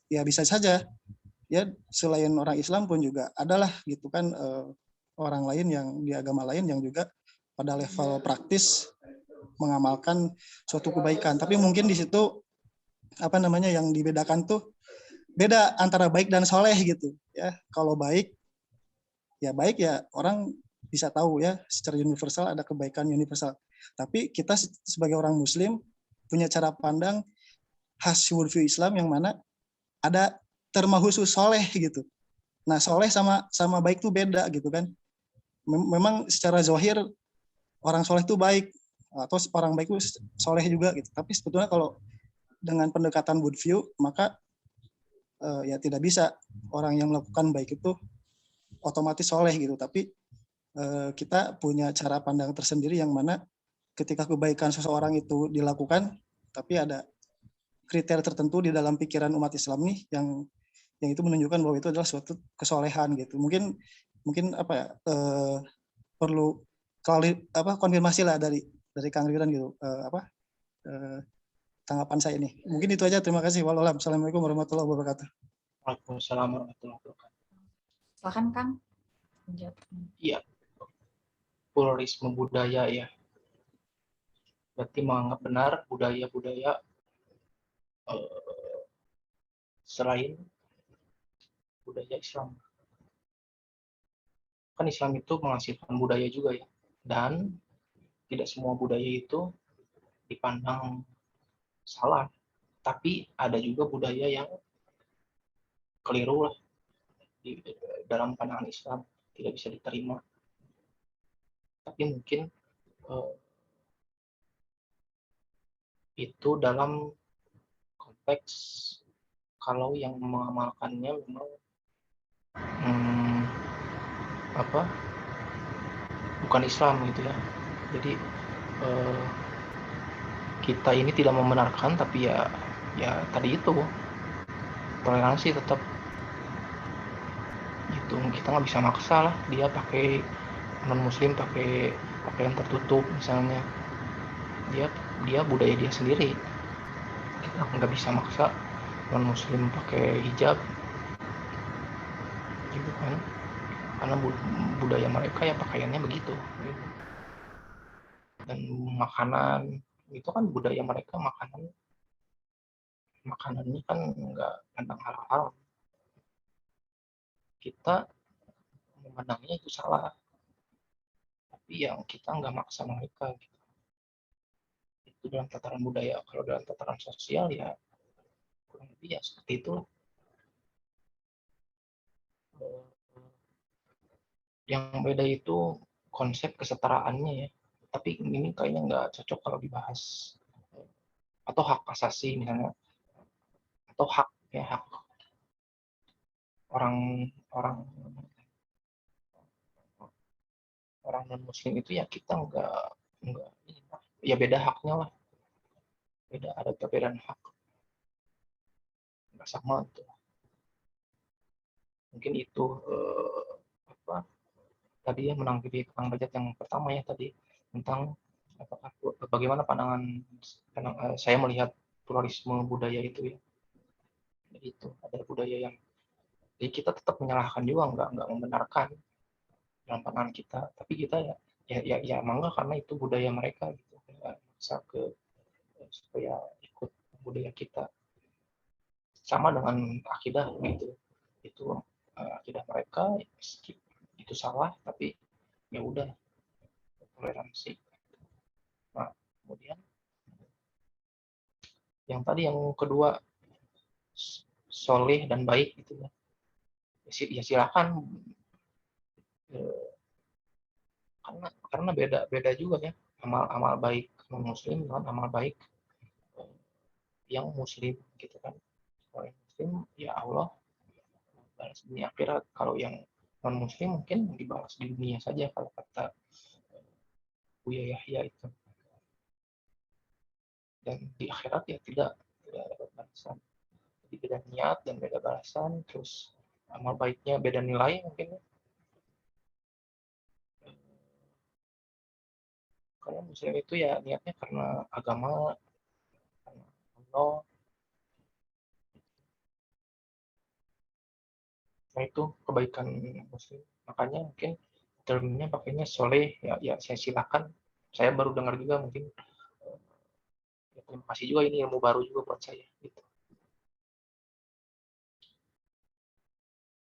Speaker 5: ya bisa saja ya selain orang Islam pun juga adalah gitu kan orang lain yang di agama lain yang juga pada level praktis mengamalkan suatu kebaikan. Tapi mungkin di situ yang dibedakan tuh beda antara baik dan soleh gitu ya. Kalau baik ya orang bisa tahu ya secara universal ada kebaikan universal. Tapi kita sebagai orang Muslim punya cara pandang khas worldview Islam yang mana ada terma khusus soleh gitu. Nah soleh sama baik itu beda gitu kan. Memang secara zahir orang soleh itu baik atau orang baik itu soleh juga gitu. Tapi sebetulnya kalau dengan pendekatan worldview maka ya tidak bisa orang yang melakukan baik itu otomatis soleh gitu, tapi kita punya cara pandang tersendiri yang mana ketika kebaikan seseorang itu dilakukan, tapi ada kriteria tertentu di dalam pikiran umat Islam nih yang itu menunjukkan bahwa itu adalah suatu kesolehan gitu. Mungkin apa ya, perlu konfirmasi lah dari Kang Riran gitu, tanggapan saya ini. Mungkin itu aja, terima kasih. Wallahualam. Assalamualaikum warahmatullahi wabarakatuh.
Speaker 3: Waalaikumsalam warahmatullahi wabarakatuh.
Speaker 1: Silakan Kang.
Speaker 3: Iya, pluralisme budaya ya. Berarti menganggap benar budaya-budaya selain budaya Islam. Kan Islam itu menghasilkan budaya juga ya. Dan tidak semua budaya itu dipandang salah. Tapi ada juga budaya yang keliru lah di dalam pandangan Islam, tidak bisa diterima. Tapi mungkin itu dalam konteks kalau yang mengamalkannya memang bukan Islam gitu ya. Jadi kita ini tidak membenarkan, tapi ya tadi itu toleransi tetap gitu. Kita nggak bisa maksa lah dia pakai, non muslim pakai pakaian tertutup misalnya, dia budaya dia sendiri. Kita nggak bisa maksa non muslim pakai hijab gitu kan, karena budaya mereka ya pakaiannya begitu gitu. Dan makanan itu kan budaya mereka, makanannya kan nggak pandang halal. Kita memandangnya itu salah, tapi yang kita nggak maksa mereka gitu. Itu dalam tataran budaya. Kalau dalam tataran sosial ya kurang lebih ya seperti itu. Yang beda itu konsep kesetaraannya ya, tapi ini kayaknya nggak cocok kalau dibahas. Atau hak asasi misalnya, atau hak orang non muslim itu ya kita nggak ya beda haknya lah, ada perbedaan hak, nggak sama itu. Mungkin itu tadi ya menanggapi Kang Rajat yang pertama ya tadi tentang bagaimana pandangan saya melihat pluralisme budaya itu ya. Jadi itu ada budaya yang jadi kita tetap menyalahkan juga, nggak membenarkan dalam pandangan kita, tapi kita ya mangga karena itu budaya mereka gitu, nggak maksa supaya ikut budaya kita. Sama dengan akidah gitu, itu akidah mereka itu salah, tapi ya udah toleransi. Nah kemudian yang tadi yang kedua, soleh dan baik gitu ya silakan, karena beda juga ya amal baik non muslim dengan amal baik yang muslim gitu kan. Kalau yang muslim ya Allah balas dunia akhirat, kalau yang non muslim mungkin dibalas di dunia saja kalau kata Buya Yahya itu, dan di akhirat ya tidak dapat balasan. Jadi beda niat dan beda balasan, terus amal baiknya beda nilai mungkin. Karena muslim itu ya niatnya karena agama, karena Allah. Nah itu kebaikan muslim. Makanya mungkin termnya pakainya soleh ya saya silakan. Saya baru dengar juga mungkin. Ya, terima kasih juga, ini ilmu baru juga buat saya gitu.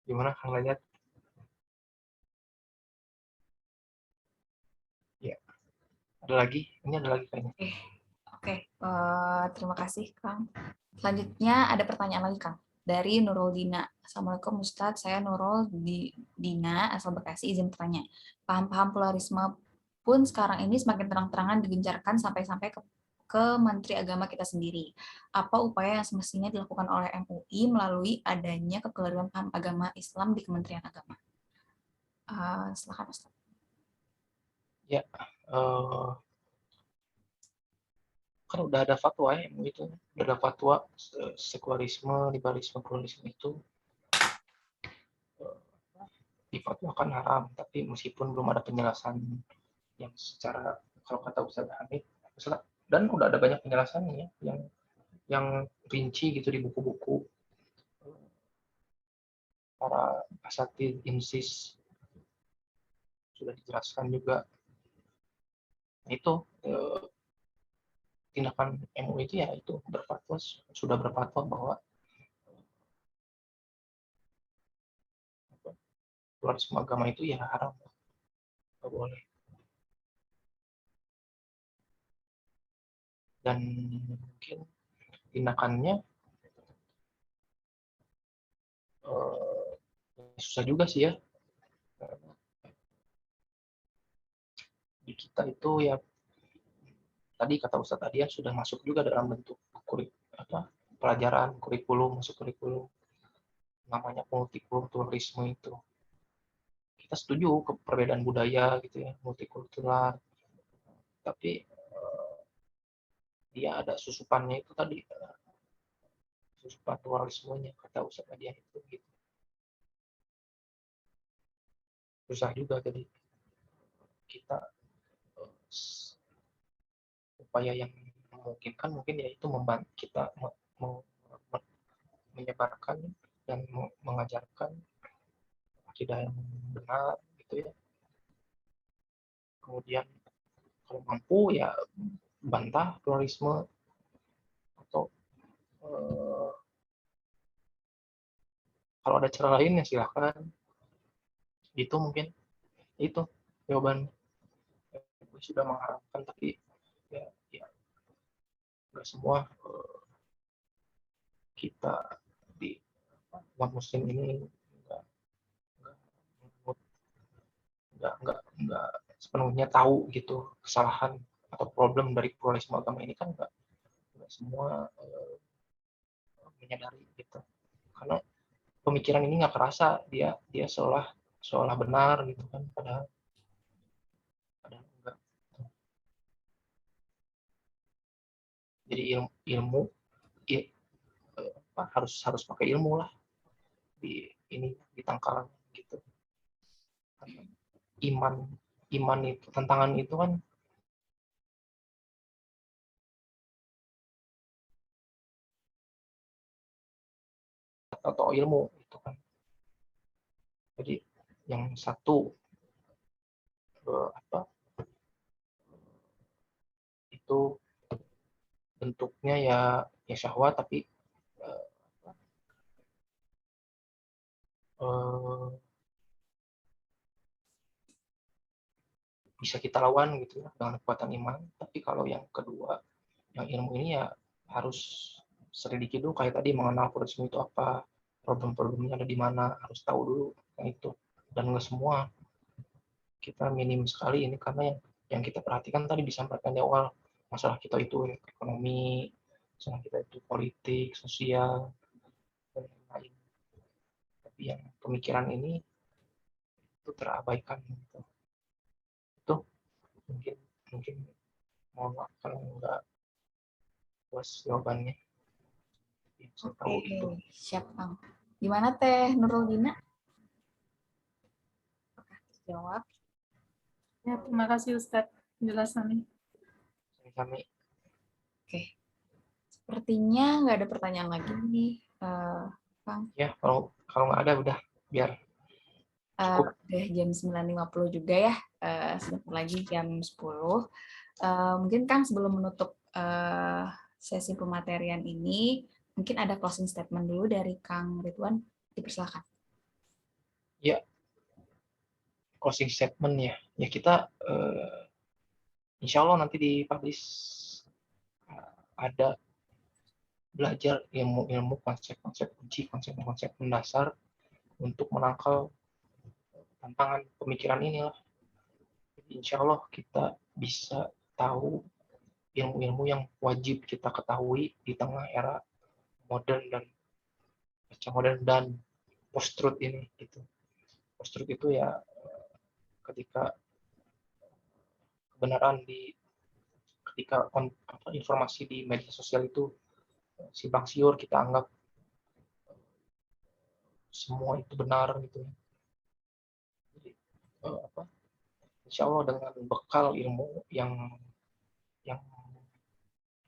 Speaker 3: Gimana Kang Rajat? Ya, ada lagi? Ini ada lagi kayaknya.
Speaker 1: Oke. Terima kasih Kang. Selanjutnya ada pertanyaan lagi Kang dari Nurul Dina. Assalamualaikum Ustadz, saya Nurul Dina asal Bekasi, izin bertanya. Paham-paham pluralisme pun sekarang ini semakin terang-terangan digencarkan sampai-sampai ke Menteri Agama kita sendiri. Apa upaya yang semestinya dilakukan oleh MUI melalui adanya kekeliruan paham agama Islam di Kementerian Agama? Silakan Ustaz.
Speaker 3: Ya, kan udah ada fatwa ya, itu udah ada fatwa sekularisme, liberalisme, pluralisme itu difatwakan haram, tapi meskipun belum ada penjelasan yang secara, kalau kata Ustaz Hamid, dan udah ada banyak penjelasannya ya, yang rinci gitu di buku-buku para asatidz INSIS sudah dijelaskan juga. Nah, itu tindakan MUI itu ya itu sudah berfatwa bahwa pluralisme agama itu ya haram, nggak boleh. Dan mungkin tindakannya susah juga sih ya. Di kita itu ya tadi kata Ustadz tadi ya sudah masuk juga dalam bentuk pelajaran kurikulum, masuk kurikulum namanya multikulturalisme itu. Kita setuju ke perbedaan budaya gitu ya, multikultural, tapi dia ada susupannya itu tadi, susupan pluralismenya kata Ustadz tadi itu gitu. Susah juga jadi kita upaya yang memungkinkan mungkin yaitu membantu kita menyebarkan dan mengajarkan akidah yang benar gitu ya. Kemudian kalau mampu ya bantah pluralisme atau kalau ada cara lain ya silakan. Itu mungkin itu jawaban. Sudah mengharapkan tapi ya nggak semua kita di umat muslim ini nggak sepenuhnya tahu gitu kesalahan atau problem dari pluralisme agama ini, kan nggak semua menyadari gitu, karena pemikiran ini nggak kerasa dia seolah benar gitu kan, padahal enggak. Jadi ilmu harus pakai ilmu lah di tangkalan gitu. Iman itu tantangan itu kan atau ilmu itu kan. Jadi yang satu itu bentuknya ya syahwat, tapi bisa kita lawan gitu ya dengan kekuatan iman. Tapi kalau yang kedua, yang ilmu ini ya harus selidiki dulu kayak tadi, mengenal pluralisme itu apa, problem-problemnya ada di mana, harus tahu dulu itu. Dan nggak semua, kita minim sekali ini, karena yang kita perhatikan tadi disampaikan di awal, masalah kita itu ekonomi, masalah kita itu politik, sosial, dan lain-lain. Tapi yang pemikiran ini itu terabaikan gitu. Itu mungkin mohon maaf kalau nggak puas jawabannya.
Speaker 1: Oke, siap Bang. Gimana Teh Nurul Dina? Jawab.
Speaker 6: Ya, terima kasih Ustadz penjelasannya.
Speaker 3: Kami.
Speaker 1: Oke. Sepertinya nggak ada pertanyaan lagi nih, Bang.
Speaker 3: Ya, kalau nggak ada udah biar cukup.
Speaker 1: Udah jam 9.50 juga ya, sebentar lagi jam 10. Mungkin Kang sebelum menutup sesi pematerian ini, mungkin ada closing statement dulu dari Kang Ridwan, dipersilakan.
Speaker 3: Ya, closing statement ya. Ya kita insya Allah nanti dipublish ada belajar ilmu konsep-konsep kunci, konsep-konsep mendasar untuk menangkal tantangan pemikiran inilah. Insya Allah kita bisa tahu ilmu-ilmu yang wajib kita ketahui di tengah era modern dan post-truth ini gitu. Post-truth itu ya ketika kebenaran ketika informasi di media sosial itu simpang siur, kita anggap semua itu benar gitu. Jadi, insya Allah dengan bekal ilmu yang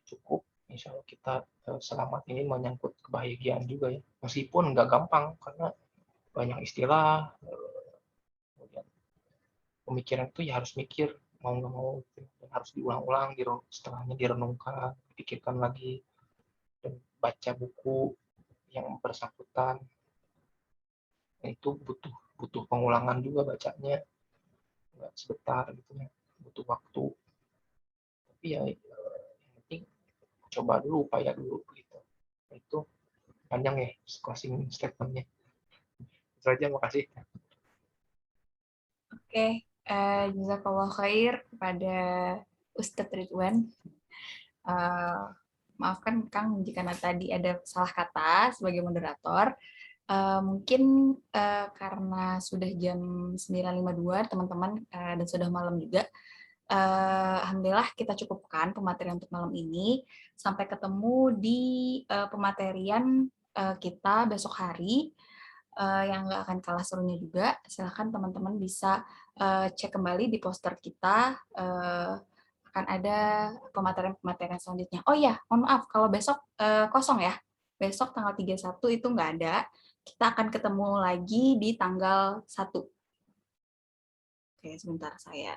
Speaker 3: cukup, insya Allah kita selamat. Ini menyangkut kebahagiaan juga ya, meskipun nggak gampang karena banyak istilah, kemudian pemikiran itu ya harus mikir mau nggak mau gitu. Dan harus diulang-ulang, setelahnya direnungkan, dipikirkan lagi, dan baca buku yang bersangkutan. Nah, itu butuh pengulangan juga bacanya, nggak sebentar gitu ya, butuh waktu. Tapi ya yang penting coba dulu, upaya dulu gitu. Itu panjang ya closing statementnya. Itu aja, makasih.
Speaker 1: Oke, jazakallah khair kepada Ustadz Ridwan. Maafkan Kang jika tadi ada salah kata sebagai moderator. Mungkin karena sudah jam 9.52 teman-teman dan sudah malam juga. Alhamdulillah kita cukupkan pematerian untuk malam ini. Sampai ketemu di pematerian kita besok hari yang nggak akan kalah serunya juga. Silahkan teman-teman bisa cek kembali di poster kita. Akan ada pematerian selanjutnya. Oh ya, mohon maaf kalau besok kosong ya. Besok tanggal 31 itu nggak ada. Kita akan ketemu lagi di tanggal 1. Oke, sebentar saya.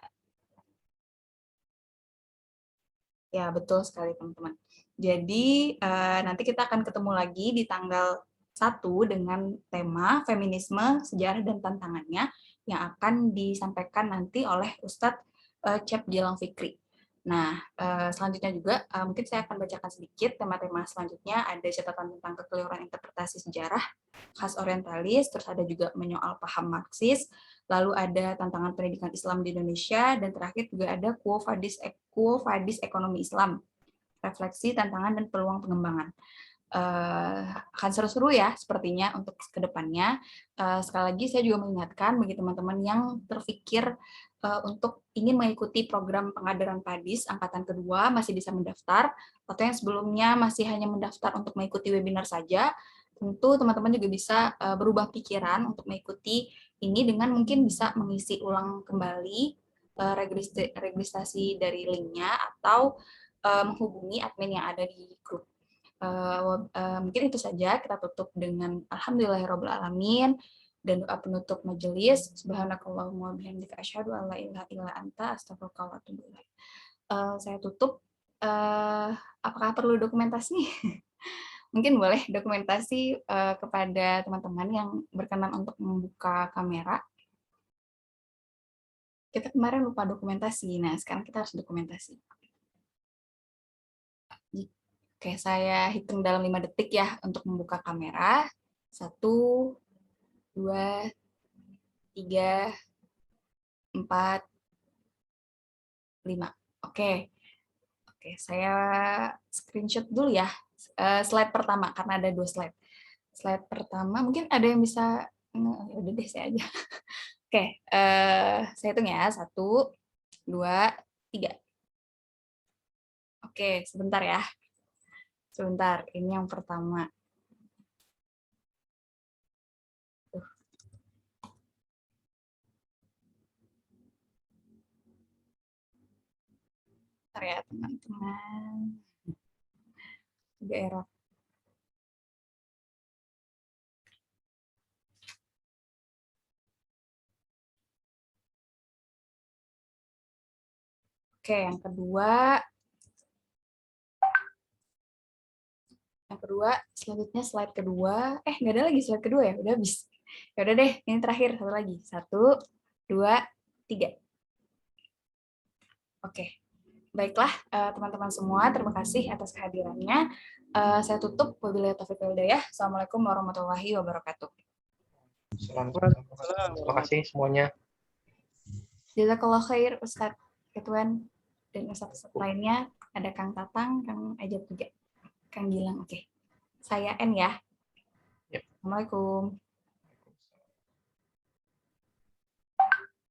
Speaker 1: Ya, betul sekali teman-teman. Jadi nanti kita akan ketemu lagi di tanggal 1 dengan tema feminisme, sejarah dan tantangannya yang akan disampaikan nanti oleh Ustadz Cep Gilang Fikri. Nah, selanjutnya juga mungkin saya akan bacakan sedikit tema-tema selanjutnya. Ada catatan tentang kekeliruan interpretasi sejarah khas orientalis, terus ada juga menyoal paham Marxis, lalu ada tantangan pendidikan Islam di Indonesia, dan terakhir juga ada Quo Vadis Ekonomi Islam, refleksi, tantangan, dan peluang pengembangan. Akan seru-seru ya sepertinya untuk kedepannya. Sekali lagi saya juga mengingatkan bagi teman-teman yang terpikir untuk ingin mengikuti program pengajaran PADIS angkatan kedua masih bisa mendaftar, atau yang sebelumnya masih hanya mendaftar untuk mengikuti webinar saja, tentu teman-teman juga bisa berubah pikiran untuk mengikuti ini dengan mungkin bisa mengisi ulang kembali registrasi dari linknya atau menghubungi admin yang ada di grup. Mungkin itu saja, kita tutup dengan alhamdulillahirrabbilalamin dan doa penutup majelis. Subhanakallahumma wabihamdika asyhadu an la ilaha illa anta astaghfiruka wa atubu ilaik. Saya tutup. Apakah perlu dokumentasi? Mungkin boleh dokumentasi kepada teman-teman yang berkenan untuk membuka kamera. Kita kemarin lupa dokumentasi, nah sekarang kita harus dokumentasi. Oke, saya hitung dalam 5 detik ya untuk membuka kamera. 1, 2, 3, 4, 5. Oke, saya screenshot dulu ya. Slide pertama, karena ada 2 slide. Slide pertama, mungkin ada yang bisa, ya udah deh saya aja. Oke, saya hitung ya. 1, 2, 3. Oke, sebentar ya. Sebentar, ini yang pertama. Bentar ya, teman-teman. Juga error. Oke, yang kedua. Yang kedua, selanjutnya slide kedua. Nggak ada lagi slide kedua ya, udah habis. Ya udah deh, ini terakhir, satu lagi. 1, 2, 3. Oke, baiklah teman-teman semua, terima kasih atas kehadirannya. Saya tutup, wabillahi taufiq wal hidayah. Assalamualaikum warahmatullahi wabarakatuh.
Speaker 3: Terima kasih semuanya.
Speaker 1: Jazakallah khair Ustadz Ridwan dan Ustadz lainnya. Ada Kang Tatang, Kang Ajat juga. Kang Gilang, oke. Saya N ya.
Speaker 3: Yep.
Speaker 1: Assalamualaikum.